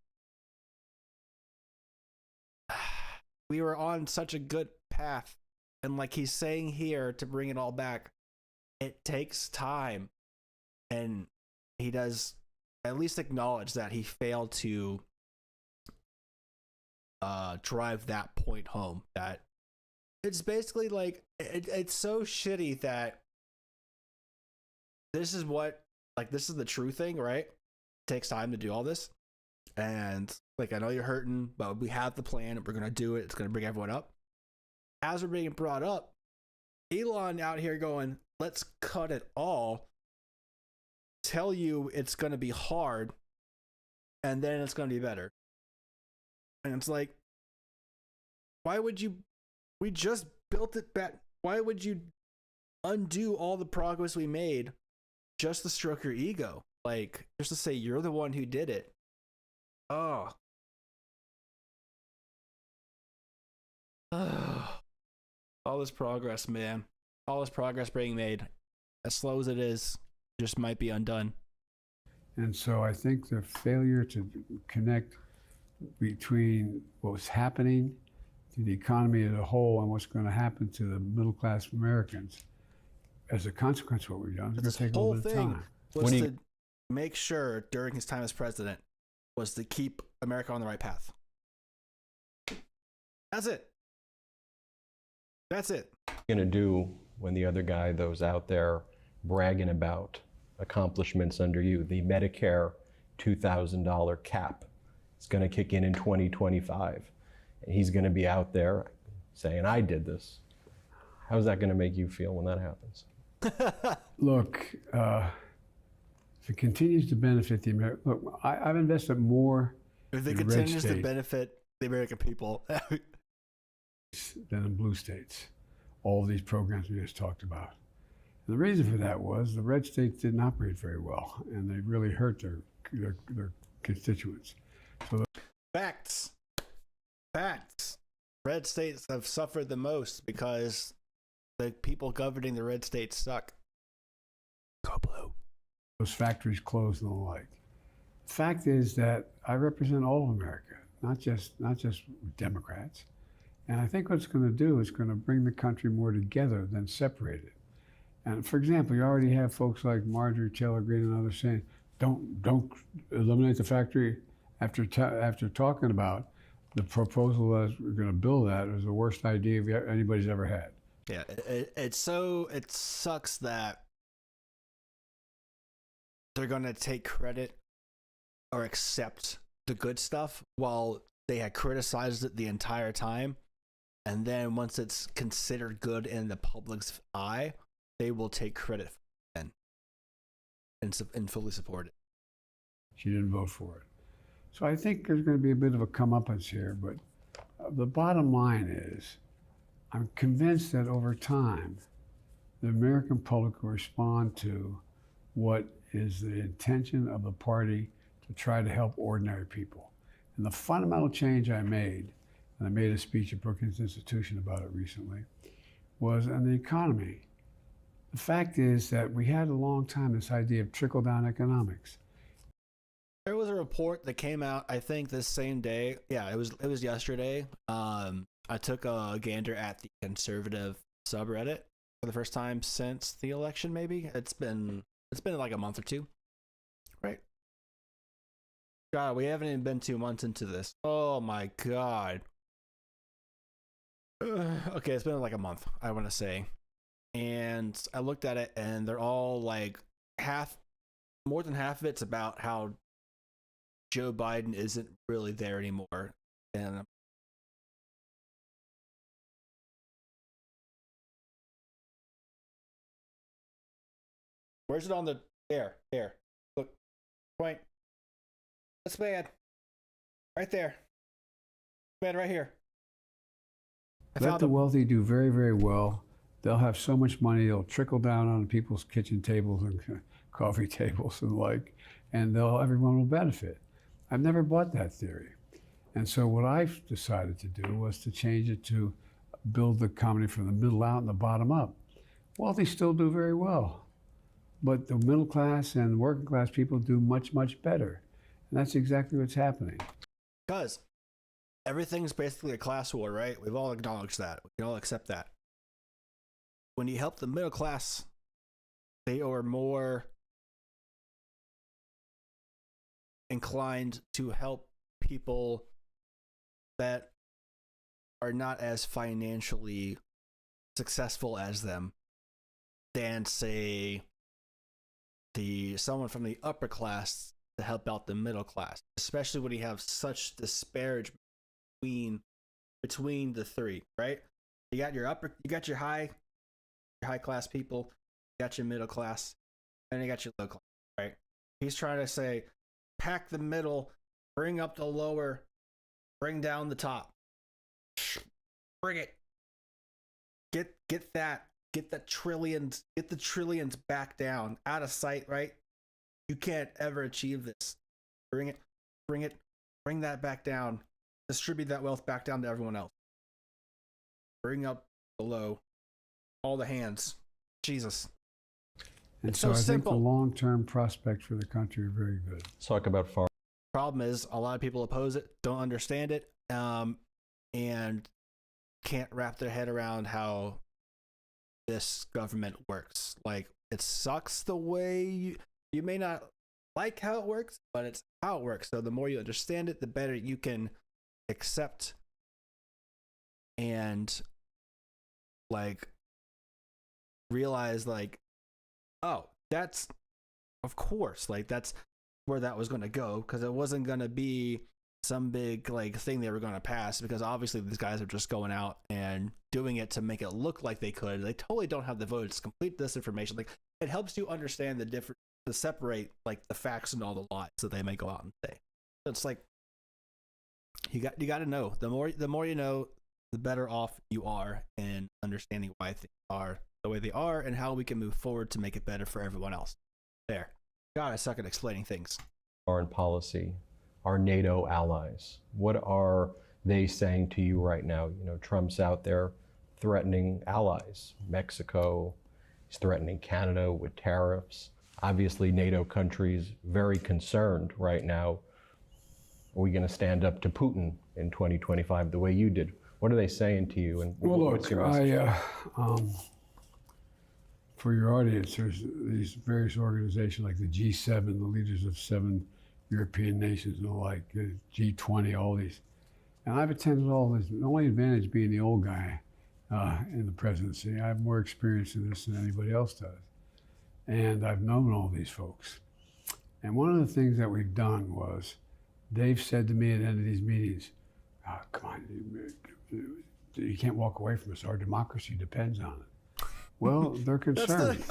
we were on such a good path. And like he's saying here, to bring it all back, it takes time. And he does at least acknowledge that he failed to drive that point home. That it's basically like, it's so shitty that this is what, like, this is the true thing, right? It takes time to do all this. And like, I know you're hurting, but we have the plan. We're going to do it. It's going to bring everyone up. As we're being brought up, Elon out here going, let's cut it all, tell you it's going to be hard, and then it's going to be better. And it's like, why would you, we just built it back. Why would you undo all the progress we made just to stroke your ego? Like, just to say you're the one who did it. Oh. All this progress, man. All this progress being made. As slow as it is, just might be undone. And so I think the failure to connect between what's happening to the economy as a whole and what's going to happen to the middle-class Americans as a consequence of what we've done, it's going to take a whole little bit of thing time. was to make sure during his time as president was to keep America on the right path. That's it. That's it. What are you going to do when the other guy, those out there bragging about accomplishments under you, the Medicare $2,000 cap is going to kick in 2025, and he's going to be out there saying, I did this. How's that going to make you feel when that happens? Look, if it continues to benefit the American, look, I've invested more if it in continues red to benefit the American people than in blue states. All of these programs we just talked about. And the reason for that was the red states didn't operate very well, and they really hurt their constituents. So Facts. Red states have suffered the most because the people governing the red states suck. Go blue. Those factories closed and the like. The fact is that I represent all of America, not just Democrats. And I think what it's going to do is going to bring the country more together than separate it. And for example, you already have folks like Marjorie Taylor Greene and others saying, don't eliminate the factory after talking about the proposal that we're going to build that was the worst idea anybody's ever had. Yeah, it sucks that they're going to take credit or accept the good stuff while they had criticized it the entire time. And then once it's considered good in the public's eye, they will take credit for it and fully support it. She didn't vote for it. So I think there's going to be a bit of a comeuppance here, but the bottom line is I'm convinced that over time, the American public will respond to what is the intention of the party to try to help ordinary people. And the fundamental change I made, and I made a speech at Brookings Institution about it recently, was on the economy. The fact is that we had a long time this idea of trickle-down economics. There was a report that came out, I think, this same day. Yeah, it was yesterday. I took a gander at the conservative subreddit for the first time since the election. Maybe it's been like a month or two, right? God, we haven't even been 2 months into this. Oh my God. Okay, it's been like a month, I want to say. And I looked at it, and they're all like more than half of it's about how Joe Biden isn't really there anymore. And where's it on the there? Look, point. That's bad. Right there. Bad right here. Let the wealthy do very, very well. They'll have so much money, it'll trickle down on people's kitchen tables and coffee tables and the like, and everyone will benefit. I've never bought that theory. And so what I've decided to do was to change it to build the economy from the middle out and the bottom up. Wealthy still do very well, but the middle class and working class people do much, much better. And that's exactly what's happening. Because everything's basically a class war, right? We've all acknowledged that. We can all accept that. When you help the middle class, they are more inclined to help people that are not as financially successful as them than, say, someone from the upper class to help out the middle class, especially when you have such disparagement between the three, right? You got your high class people, you got your middle class, and you got your low class, right? He's trying to say, pack the middle, bring up the lower, bring down the top. Bring it. Get the trillions back down, out of sight, right? You can't ever achieve this. Bring that back down. Distribute that wealth back down to everyone else. Bring up the low, all the hands. Jesus. And it's so I simple. think the long-term prospects for the country are very good. Let's talk about farm. Problem is, a lot of people oppose it, don't understand it, and can't wrap their head around how this government works. Like, it sucks the way you may not like how it works, but it's how it works. So the more you understand it, the better you can accept and like realize like, oh, that's, of course, like that's where that was going to go, because it wasn't going to be some big like thing they were going to pass, because obviously these guys are just going out and doing it to make it look like they could. They totally don't have the votes. Complete disinformation. Like, it helps you understand the different, to separate like the facts and all the lies that they may go out and say. So it's like you got to know. The more you know, the better off you are in understanding why things are the way they are and how we can move forward to make it better for everyone else. There. God, I suck at explaining things. Foreign policy, our NATO allies, what are they saying to you right now? You know, Trump's out there threatening allies. Mexico, he's threatening Canada with tariffs. Obviously, NATO countries very concerned right now. Are we going to stand up to Putin in 2025 the way you did? What are they saying to you? And well, what's look, your message? For your audience, there's these various organizations like the G7, the leaders of 7 European nations and the like, G20, all these. And I've attended all this. The only advantage being the old guy in the presidency, I have more experience in this than anybody else does. And I've known all these folks. And one of the things that we've done was, they've said to me at the end of these meetings, oh, come on, you can't walk away from us. Our democracy depends on it. Well, they're concerned.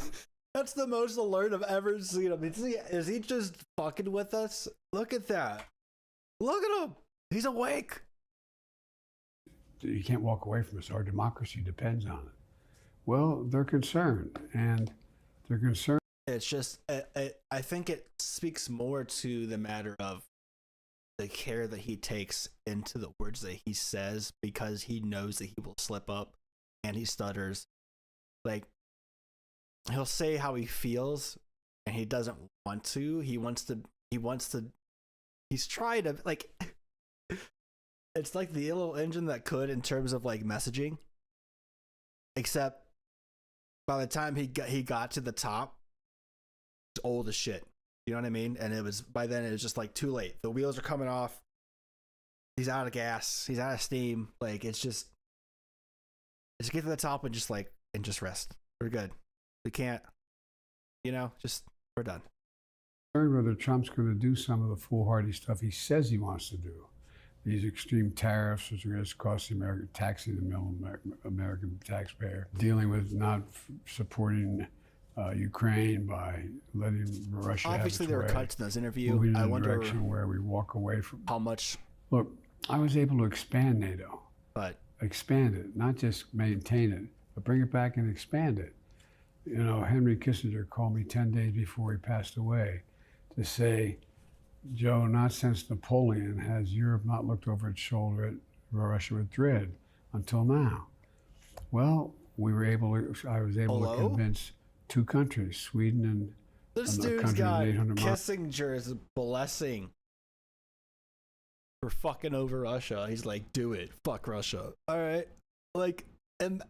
That's the most alert I've ever seen him. Is he just fucking with us? Look at that. Look at him. He's awake. You can't walk away from us. Our democracy depends on it. Well, they're concerned, and they're concerned. It's just, I think it speaks more to the matter of the care that he takes into the words that he says, because he knows that he will slip up and he stutters. Like, he'll say how he feels and he doesn't want to. He's trying to, like, it's like the little engine that could in terms of like messaging, except by the time he got to the top, it's old as shit. You know what I mean? And it was, by then it was just like too late. The wheels are coming off. He's out of gas. He's out of steam. Like, it's just get to the top and just rest. We're good. We can't, we're done. Whether Trump's going to do some of the foolhardy stuff he says he wants to do. These extreme tariffs, which are going to cost the American, taxing the middle American taxpayer, dealing with not supporting Ukraine by letting Russia obviously have its there way, were cuts in this interview. moving in I a wonder direction where we walk away from how much. Look, I was able to expand NATO, but expand it, not just maintain it, but bring it back and expand it. You know, Henry Kissinger called me 10 days before he passed away to say, Joe, not since Napoleon has Europe not looked over its shoulder at Russia with dread until now. Well, I was able to convince 2 countries, Sweden and this a dude's country got with 800 miles. Kissinger's blessing for fucking over Russia. He's like, do it. Fuck Russia. All right. Like, and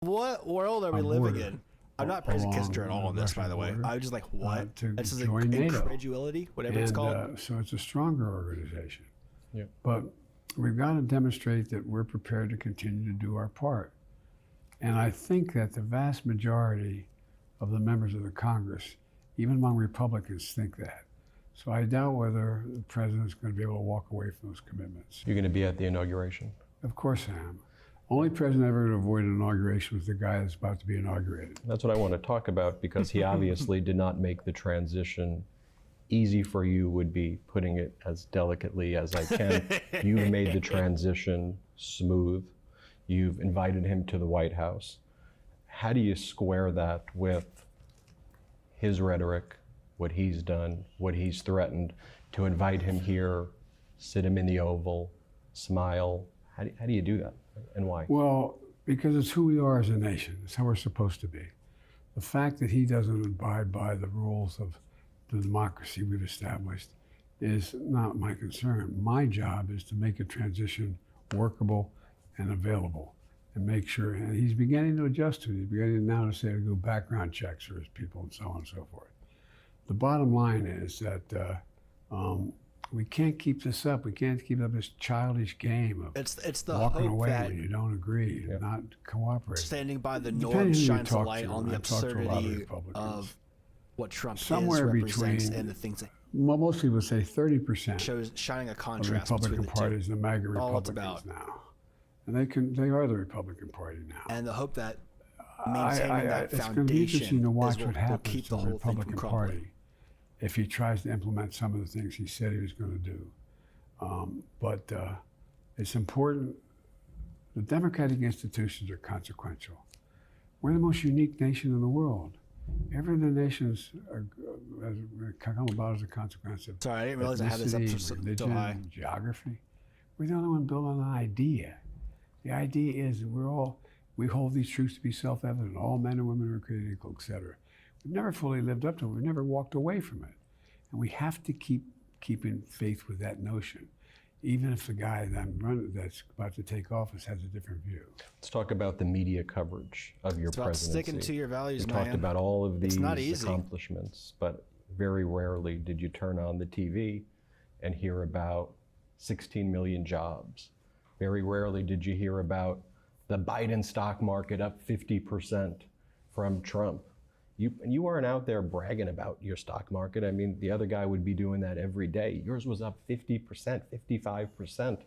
what world are we living in? I'm not praising Kissinger at all on this, by the way. I'm just like, what? This is incredulity, whatever it's called. So it's a stronger organization. Yeah. But we've got to demonstrate that we're prepared to continue to do our part. And I think that the vast majority of the members of the Congress, even among Republicans, think that. So I doubt whether the president's going to be able to walk away from those commitments. You're going to be at the inauguration? Of course I am. Only president ever to avoid an inauguration was the guy that's about to be inaugurated. That's what I want to talk about, because he obviously did not make the transition easy for you, would be putting it as delicately as I can. You've made the transition smooth. You've invited him to the White House. How do you square that with his rhetoric, what he's done, what he's threatened, to invite him here, sit him in the Oval, smile? How do you do that, and why? Well, because it's who we are as a nation. It's how we're supposed to be. The fact that he doesn't abide by the rules of the democracy we've established is not my concern. My job is to make a transition workable and available. and make sure. And he's beginning to adjust to it. He's beginning now to say to go background checks for his people and so on and so forth. The bottom line is that we can't keep this up. We can't keep up this childish game of it's the walking hope away that when you don't agree, and not cooperating. standing by the Depending norm who you shines a talk light to, on the I've talked to a lot of absurdity Republicans. of what Trump Somewhere represents between, and the things that well, most people say 30% shows shining a of the contrast Republican between the Party two. is the MAGA All it's Republicans about. now, and they are the Republican Party now. And the hope that maintaining that it's going to be foundation interesting to watch is what will happens keep to the the whole thing from Republican crumbling. Party if he tries to implement some of the things he said he was going to do. But it's important. The democratic institutions are consequential. We're the most unique nation in the world. Every other nations come about as a consequence of Sorry, I didn't realize I had this up ethnicity, so high. religion, geography. We're the only one built on an idea. The idea is that we hold these truths to be self-evident. All men and women are created equal, etc. We've never fully lived up to it. We've never walked away from it. And we have to keep in faith with that notion, even if the guy that's about to take office has a different view. Let's talk about the media coverage of your It's about presidency. sticking to your values, You man. talked about all of these It's not easy. accomplishments, but very rarely did you turn on the TV and hear about 16 million jobs. Very rarely did you hear about the Biden stock market up 50% from Trump. You weren't out there bragging about your stock market. I mean, the other guy would be doing that every day. Yours was up 50%, 55%.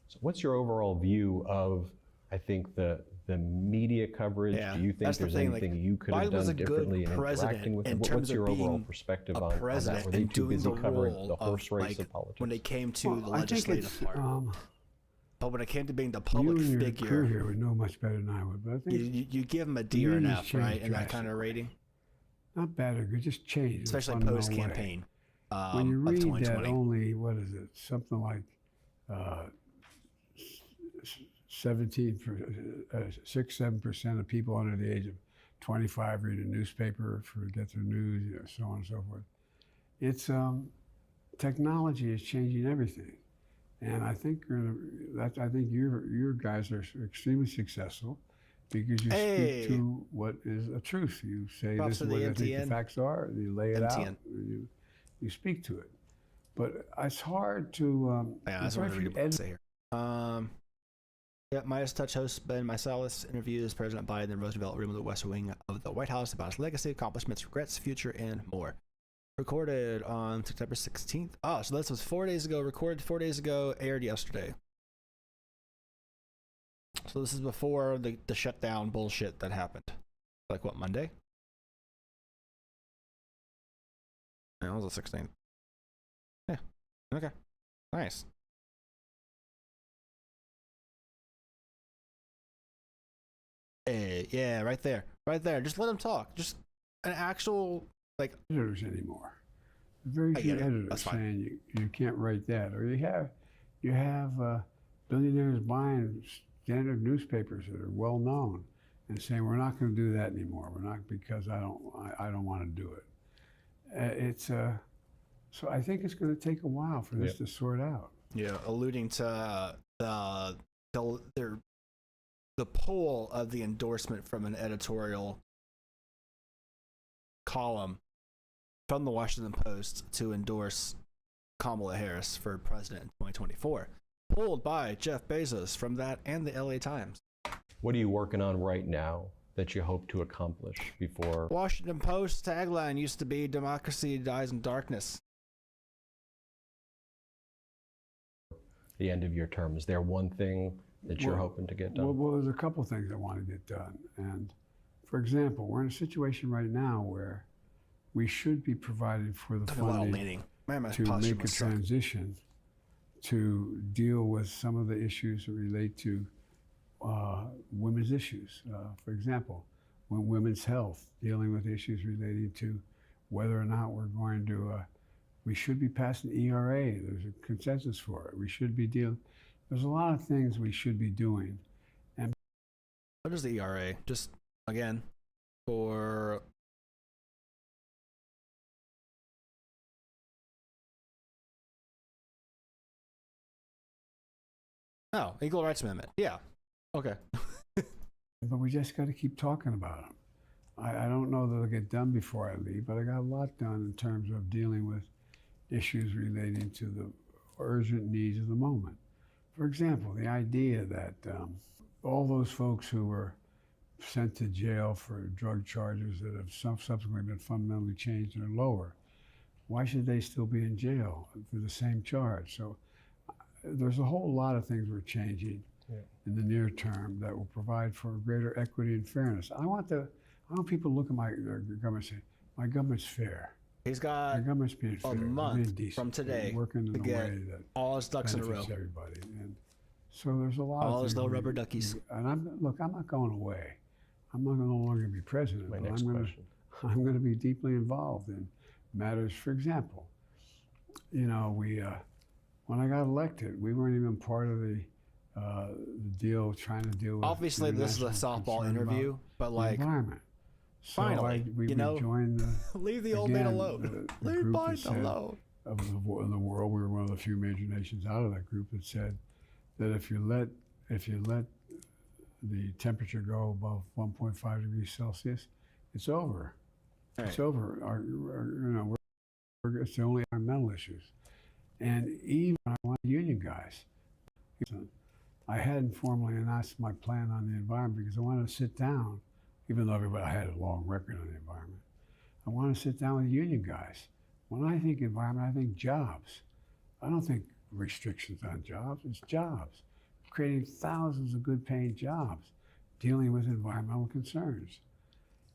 So what's your overall view of, I think, the media coverage? Yeah, Do you think that's the there's thing, anything like, you could have Biden was done a good differently in president interacting with in them? terms What's your of overall being perspective a on that? president Were they and too doing busy the covering role the horse of, race like, of politics? when it came to the I think legislative it's, part. But when it came to being the you public and your figure, crew here would know much better than I would, but I think you give him a D or an media's F, right, changed in that kind of drastically. rating, Not bad or good, just change. especially post-campaign When you of read 2020. that only, what is it, something like 6-7% of people under the age of 25 read a newspaper to get their news, so on and so forth. It's technology is changing everything, and I think your guys are extremely successsul because you speak to what is a truth. You say Props this is to what the I think the MTN. facts are, and you lay it out, MTN. and you speak to it. But it's hard to. Yeah, that's what I read about to say here. Yeah, Midas Touch host Ben Mysalis interviews President Biden in the Roosevelt Room of the West Wing of the White House about his legacy, accomplishments, regrets, future, and more. Recorded on September 16th. Oh, so this was 4 days ago. Recorded 4 days ago. Aired yesterday. So this is before the shutdown bullshit that happened. Like what, Monday? Yeah, it was the 16th. Yeah. Okay. Nice. Hey, yeah, right there. Right there. Just let him talk. Just an actual, like... editors anymore. Very few editors saying you can't write that. Or you have billionaires buying standard newspapers that are well known and saying we're not going to do that anymore. We're not, because I don't want to do it. So I think it's going to take a while for this to sort out. Yeah, alluding to the pull of the endorsement from an editorial column from the Washington Post to endorse Kamala Harris for president in 2024. Pulled by Jeff Bezos from that and the LA Times. What are you working on right now that you hope to accomplish before? Washington Post tagline used to be "Democracy dies in darkness." The end of your term, is there one thing that you're hoping to get done? Well, there's a couple things I want to get done. And for example, we're in a situation right now where we should be providing for the funding to make a transition to deal with some of the issues that relate to women's issues. For example, women's health, dealing with issues relating to whether or not we're going to, we should be passing ERA. There's a consensus for it. We should be there's a lot of things we should be doing. And what is the ERA? Just again, for Equal Rights Amendment. Yeah. Okay. But we just got to keep talking about them. I don't know that they'll get done before I leave, but I got a lot done in terms of dealing with issues relating to the urgent needs of the moment. For example, the idea that all those folks who were sent to jail for drug charges that have subsequently been fundamentally changed and are lower, why should they still be in jail for the same charge? So there's a whole lot of things we're changing in the near term that will provide for greater equity and fairness. I want people to look at my government and say, my government's fair. He's got my government's being fair, a month decent, from today working in to a get way that all his ducks in a row. benefits everybody. And so there's a lot of all his things little rubber duckies. And I'm not going away. I'm not no longer be president. My but next question. I'm going to be deeply involved in matters. For example, when I got elected, we weren't even part of the deal trying to deal with. Obviously, this is a softball interview, but like, environment. So finally, we joined the. leave the old man alone. Leave Biden alone. In the world, we were one of the few major nations out of that group that said that if you let the temperature go above 1.5 degrees Celsius, it's over. Right. It's over. It's the only environmental issues. And even I want union guys. I hadn't formally announced my plan on the environment because I wanted to sit down, even though everybody had a long record on the environment. I want to sit down with union guys. When I think environment, I think jobs. I don't think restrictions on jobs. It's jobs. Creating thousands of good-paying jobs, dealing with environmental concerns.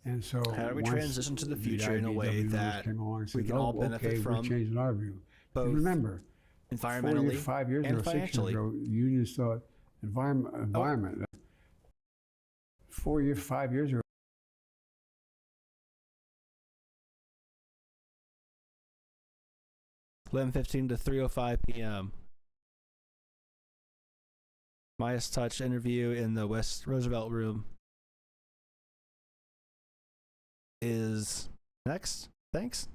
And so how do we transition to the future in a way that we can all benefit from? We're changing our view. Both remember, environmentally 5 years and ago, 6 years financially. ago, unions thought environment. 5 years ago. (11:15 to 3:05 p.m.) Midas Touch interview in the West Roosevelt Room is next. Thanks.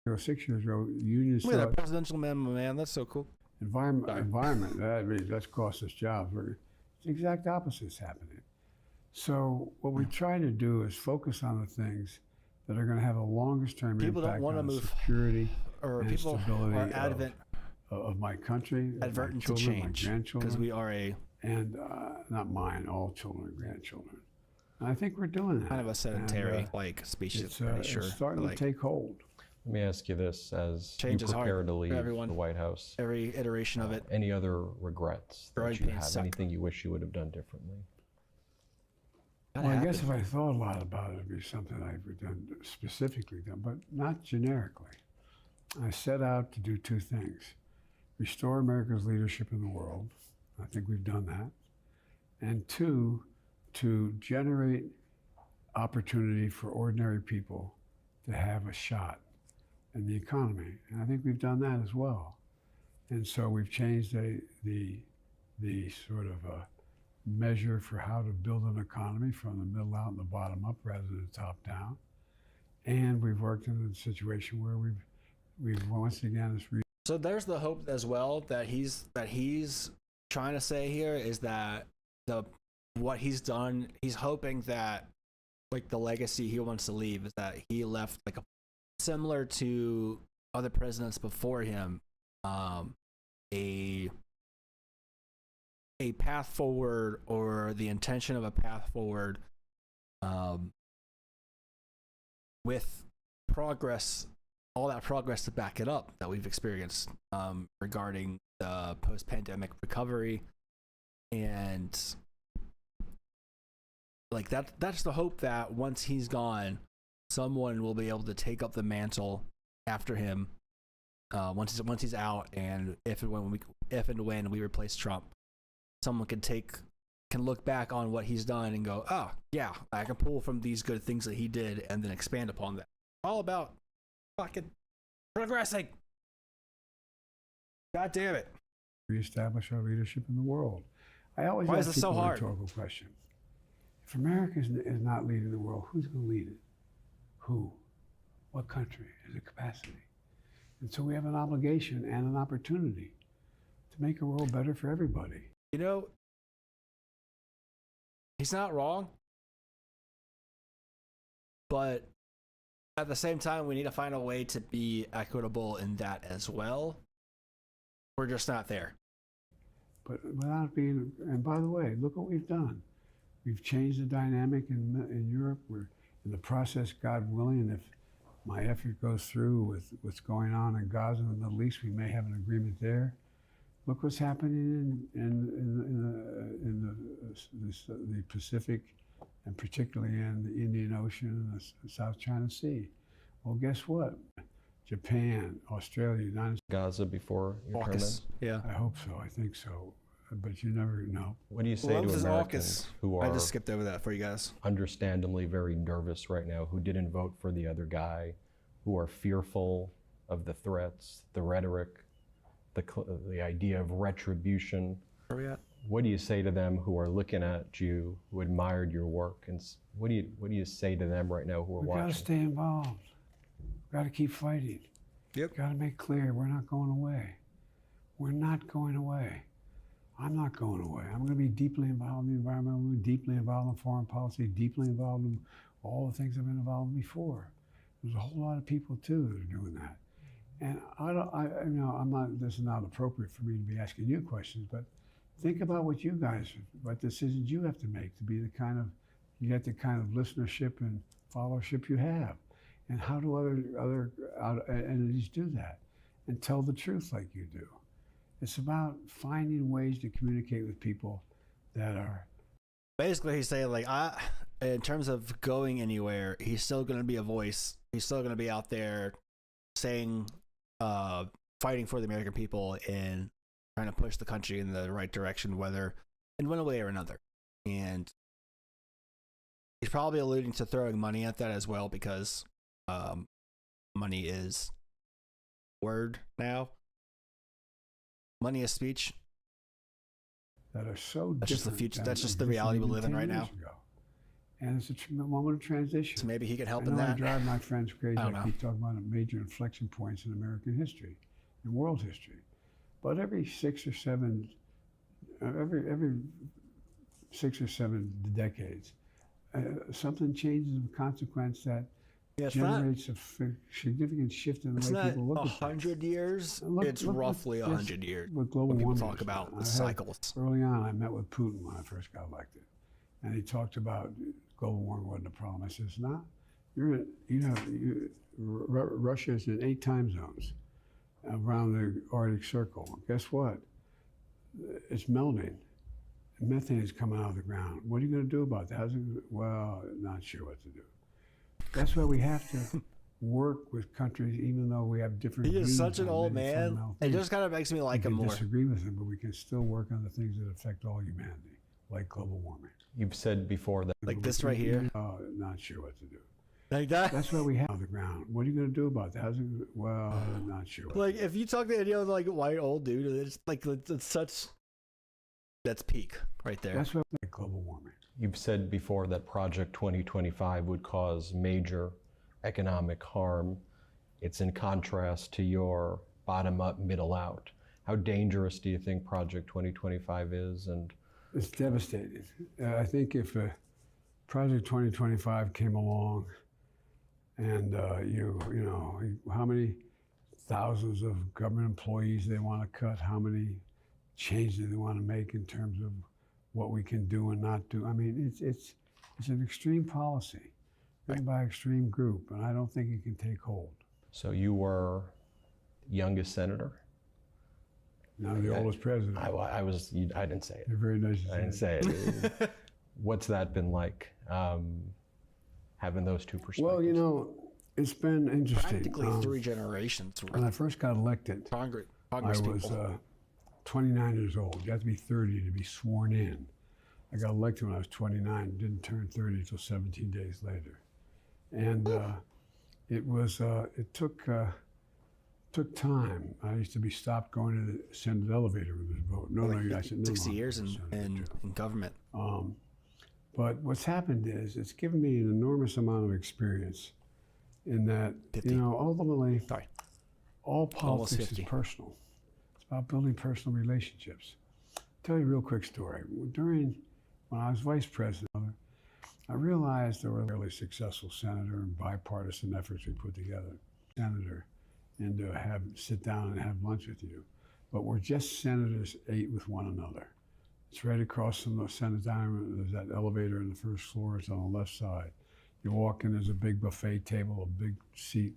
6 years ago, unions Look at thought that presidential memo, man. That's so cool. environment that's cost us jobs. It's the exact opposite is happening. So what we try to do is focus on the things that are going to have the longest term People impact don't want to on move, security or and people stability are advent, of my country, advertent my to children, change my grandchildren, because we are a and not mine, all children and grandchildren. And I think we're doing that. kind of a sedentary And, species. it's, Pretty sure. it's starting Like, to take hold. Let me ask you this: as Change you is hard prepare to for leave everyone. the White House, every iteration of it. any other regrets Growing that you pains have? suck. Anything you wish you would have done differently? Well, I guess if I thought a lot about it, it'd be something I've done specifically done, but not generically. I set out to do two things: restore America's leadership in the world. I think we've done that. And two, to generate opportunity for ordinary people to have a shot in the economy. And I think we've done that as well. And so we've changed the sort of measure for how to build an economy from the middle out and the bottom up rather than the top down. And we've worked in a situation where we've once again. So there's the hope as well that he's trying to say here is that what he's done, he's hoping that like the legacy he wants to leave is that he left like a similar to other presidents before him, a path forward or the intention of a path forward with progress, all that progress to back it up that we've experienced regarding the post-pandemic recovery. And like that's the hope that once he's gone, someone will be able to take up the mantle after him once he's out, and if and when we replace Trump, someone can look back on what he's done and go, oh yeah, I can pull from these good things that he did and then expand upon that. All about fucking progressing. God damn it. Reestablish our leadership in the world. I always Why ask is it so people a hard? rhetorical question. If America is not leading the world, who's going to lead it? Who? What country? Is it capacity? And so we have an obligation and an opportunity to make a world better for everybody. You know, he's not wrong. But at the same time, we need to find a way to be equitable in that as well. We're just not there. But without being, and by the way, look what we've done. We've changed the dynamic in Europe. We're in the process, God willing, and if my effort goes through with what's going on in Gaza and the Middle East, we may have an agreement there. Look what's happening in the Pacific, and particularly in the Indian Ocean and the South China Sea. Well, guess what? Japan, Australia, United States. Gaza before your term ends? Yeah. I hope so. I think so. But you never know. What do you say to Americans who are I just skipped over that for you guys. Understandably very nervous right now, who didn't vote for the other guy, who are fearful of the threats, the rhetoric, the idea of retribution? Where are we at? What do you say to them who are looking at you, who admired your work, and what do you say to them right now who are watching? We got to stay involved. We got to keep fighting. Yep. Got to make clear we're not going away. We're not going away. I'm not going away. I'm going to be deeply involved in the environmental movement, deeply involved in foreign policy, deeply involved in all the things I've been involved in before. There's a whole lot of people too that are doing that. And I'm not. This is not appropriate for me to be asking you questions, but think about what decisions you have to make to be you get the kind of listenership and followership you have. And how do other entities do that and tell the truth like you do? It's about finding ways to communicate with people that are. Basically, he's saying, like, in terms of going anywhere, he's still going to be a voice. He's still going to be out there saying, fighting for the American people and trying to push the country in the right direction, whether in one way or another. And he's probably alluding to throwing money at that as well, because money is word now. Money is speech. That are so that's just the future. That's just the reality we live in right now. And it's a moment of transition. So maybe he could help in in that. I drive my friends crazy. I keep talking about major inflection points in American history, in world history. But every 6 or 7 decades, something changes of consequence that generates a significant shift in the way people look at things. 100 years. It's roughly 100 years. With global when people warming, talk about the cycles. Early on, I met with Putin when I first got elected, and he talked about global warming wasn't a problem. I said, "It's not. Russia is in 8 time zones around the Arctic Circle. Guess what? It's melting. Methane is coming out of the ground. What are you going to do about that? Well, not sure what to do." That's why we have to work with countries, even though we have different. He is such an old man. It just kind of makes me like him more. We can disagree with him, but we can still work on the things that affect all humanity, like global warming. You've said before that. Like this right here. Not sure what to do. Like that. That's why we have on the ground. What are you going to do about that? Well, not sure. Like if you talk to any other like white old dude, it's like it's such. That's peak right there. That's what like global warming. You've said before that Project 2025 would cause major economic harm. It's in contrast to your bottom-up, middle-out. How dangerous do you think Project 2025 is? And it's devastating. I think if Project 2025 came along, and you know how many thousands of government employees they want to cut, how many changes they want to make in terms of what we can do and not do. I mean, it's an extreme policy written by an extreme group, and I don't think it can take hold. So you were youngest senator? No, the oldest president. I didn't say it. You're very nice. I didn't say it. What's that been like, having those two perspectives? Well, you know, it's been interesting. Practically 3 generations. When I first got elected, Congress I was 29 years old. You have to be 30 to be sworn in. I got elected when I was 29, didn't turn 30 until 17 days later. And it took time. I used to be stopped going to the Senate elevator with this vote. I said no. 60 years in government. But what's happened is it's given me an enormous amount of experience in that, 50. you know, ultimately, all politics is personal. It's about building personal relationships. I'll tell you a real quick story. During when I was vice president, I realized there were a really successful senator and bipartisan efforts we put together. Senator, and to sit down and have lunch with you. But we're just senators ate with one another. It's right across from the Senate dining room. There's that elevator in the first floor. It's on the left side. You walk in, there's a big buffet table, a big seat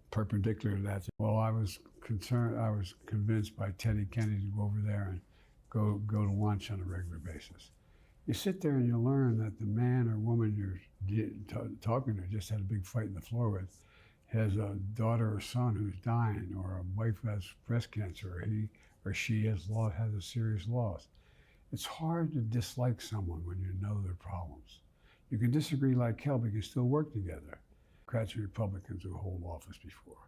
perpendicular to that. Well, I was convinced by Teddy Kennedy to go over there and go to lunch on a regular basis. You sit there and you learn that the man or woman you're talking to just had a big fight in the floor with has a daughter or son who's dying, or a wife who has breast cancer, or he or she has a serious loss. It's hard to dislike someone when you know their problems. You can disagree like hell, but you can still work together. Democrats and Republicans who hold office before.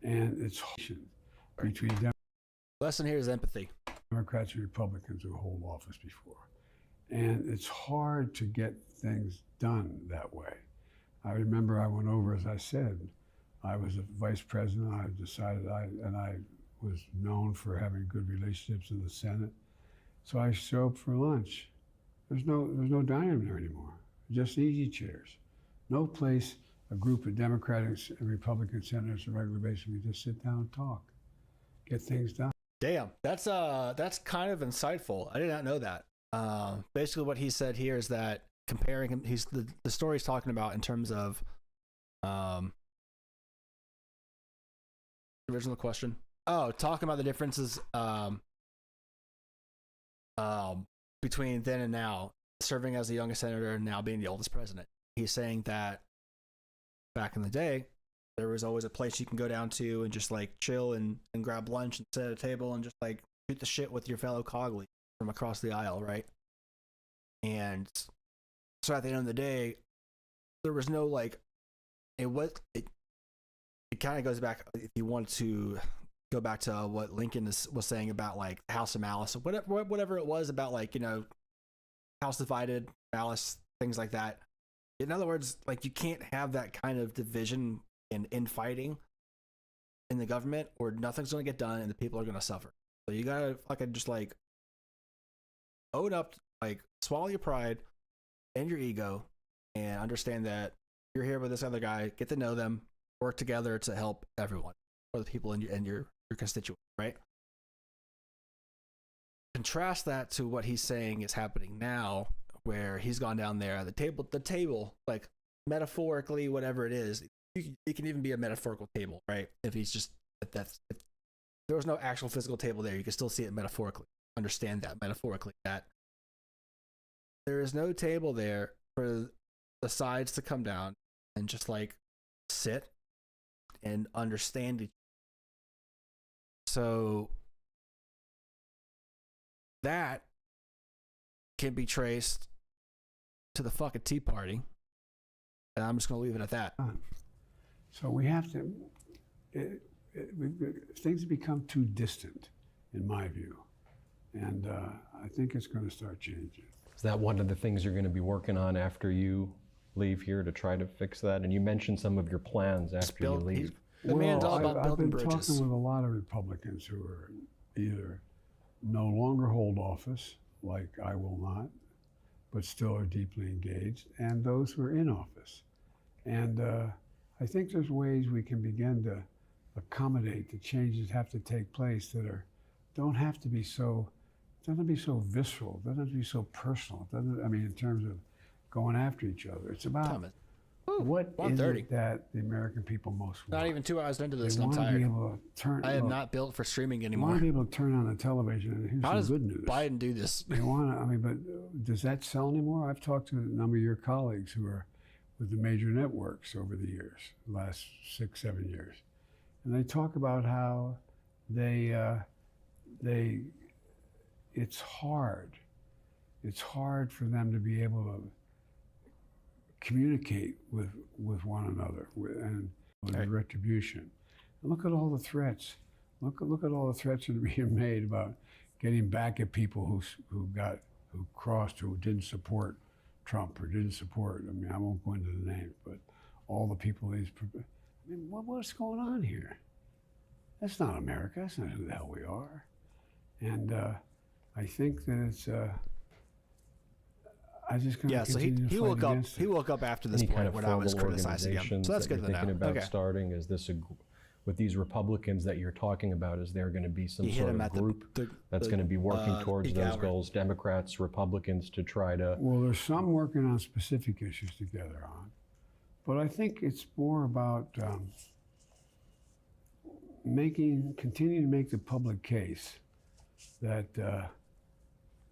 And it's between them. Lesson here is empathy. Democrats and Republicans who hold office before. And it's hard to get things done that way. I remember I went over, as I said, I was a vice president. I decided I was known for having good relationships in the Senate. So I show up for lunch. There's no dining room there anymore. Just easy chairs. No place a group of Democratic and Republican senators on a regular basis we just sit down and talk, get things done. Damn, that's kind of insightful. I did not know that. Basically, what he said here is that comparing him, the story he's talking about in terms of original question. Oh, talking about the differences between then and now, serving as the youngest senator and now being the oldest president. He's saying that back in the day, there was always a place you can go down to and just like chill and grab lunch and sit at a table and just like shoot the shit with your fellow colleagues from across the aisle, right? And so at the end of the day, there was no like, it kind of goes back, if you want to go back to what Lincoln was saying about like House of Malice, or whatever it was about, like, you know, House divided, malice, things like that. In other words, like, you can't have that kind of division and infighting in the government, or nothing's going to get done and the people are going to suffer. So you got to fucking just like own up, like swallow your pride and your ego and understand that you're here with this other guy, get to know them, work together to help everyone, or the people in your constituents, right? Contrast that to what he's saying is happening now, where he's gone down there at the table, like metaphorically, whatever it is. It can even be a metaphorical table, right? If he's just if there was no actual physical table there, you can still see it metaphorically. Understand that metaphorically, that there is no table there for the sides to come down and just like sit and understand each other. So that can be traced to the fucking Tea Party, and I'm just going to leave it at that. So we have to, things have become too distant, in my view, and I think it's going to start changing. Is that one of the things you're going to be working on after you leave here to try to fix that? And you mentioned some of your plans after you leave. The man's all about building bridges. I've been talking with a lot of Republicans who are either no longer hold office, like I will not, but still are deeply engaged, and those who are in office. And I think there's ways we can begin to accommodate the changes that have to take place that don't have to be so visceral, doesn't have to be so personal. In terms of going after each other. It's about what is it that the American people most want. Not even 2 hours into this, They and I'm want to tired. be able to turn. I am not built for streaming They anymore. want to be able to turn on the television and here's How some does good news. Biden do this? They want to. But does that sell anymore? I've talked to a number of your colleagues who are with the major networks over the years, the last 6-7 years, and they talk about how it's hard. It's hard for them to be able to communicate with one another and with retribution. And look at all the threats. Look at all the threats that are being made about getting back at people who crossed, who didn't support Trump or didn't support. I won't go into the names, but all the people what's going on here? That's not America. That's not who the hell we are. And I think that I just yeah. So he woke up. He woke up after this Any point kind of when I was formal criticizing him. organizations So that's that good you're to know. thinking about Okay. starting? Is this with these Republicans that you're talking about? Is there going to be some sort of group that's going to be working towards those goals? Democrats, Republicans, to try to. Well, there's some working on specific issues together on, but I think it's more about continuing to make the public case that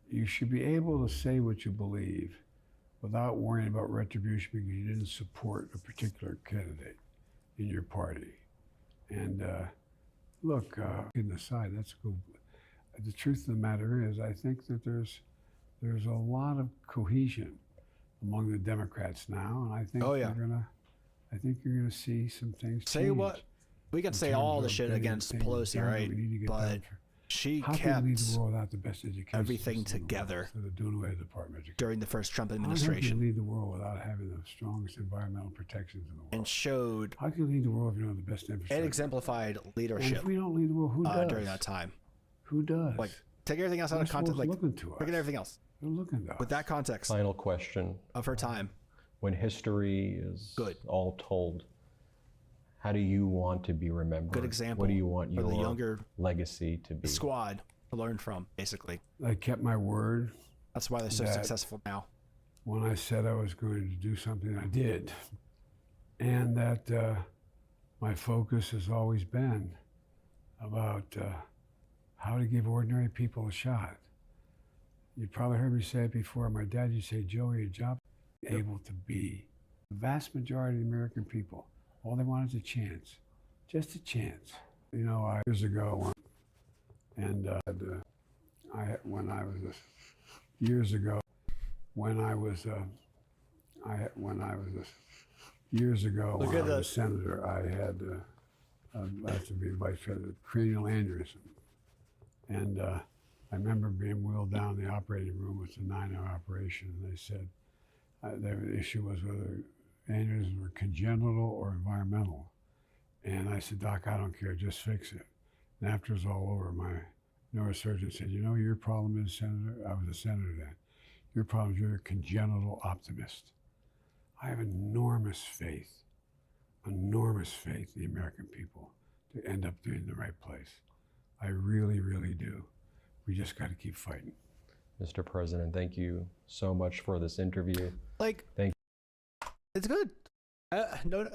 you should be able to say what you believe without worrying about retribution because you didn't support a particular candidate in your party. And look, kidding aside, that's cool. The truth of the matter is, I think that there's a lot of cohesion among the Democrats now, and I think you're gonna see some things Say change. what we can say all the shit against Pelosi, right? But she kept the best education everything together during the first Trump administration. How can you lead the world without having the strongest environmental protections in the world? And showed. How can you lead the world if you don't have the best infrastructure? And exemplified leadership. And if we don't lead the world, who does? During that time. Who does? Like, take everything else out of context. Like, forget everything else. They're looking to us. With that context. Final question. Of her time. When history is all told, how do you want to be remembered? Good example. What do you want your the younger legacy to be? Squad to learn from, basically. I kept my word. That's why they're so successful now. When I said I was going to do something, I did. And that my focus has always been about how to give ordinary people a shot. You probably heard me say it before. My dad used to say, Joey, your job is able to be. The vast majority of the American people, all they want is a chance, just a chance. You know, years ago, and when I was years ago, when I was a senator, I had to be vice president, cranial aneurysm, and I remember being wheeled down the operating room. It's a 9-hour operation, and they said the issue was whether aneurysms were congenital or environmental. And I said, Doc, I don't care, just fix it. And after it was all over, my neurosurgeon said, you know, your problem is, Senator, I was a senator then, your problem is you're a congenital optimist. I have enormous faith in the American people to end up doing the right place. I really, really do. We just got to keep fighting. Mr. President, thank you so much for this interview. Thank you. It's good. No,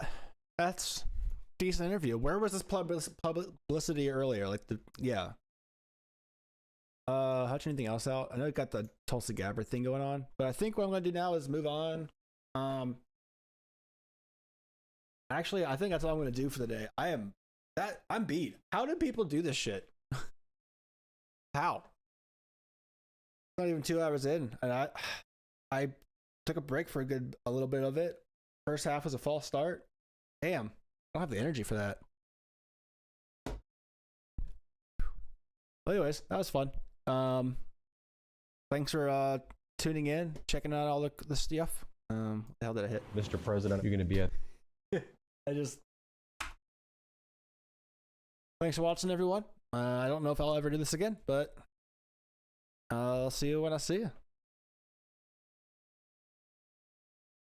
that's a decent interview. Where was this publicity earlier? Like how'd you anything else out? I know you got the Tulsi Gabbard thing going on, but I think what I'm going to do now is move on. Actually, I think that's all I'm going to do for the day. I'm beat. How do people do this shit? How? Not even 2 hours in, and I took a break for a little bit of it. First half was a false start. Damn, I don't have the energy for that. Well, anyways, that was fun. Thanks for tuning in, checking out all the stuff. What the hell did I hit? Mr. President, you're going to be at. Thanks for watching, everyone. I don't know if I'll ever do this again, but I'll see you when I see you.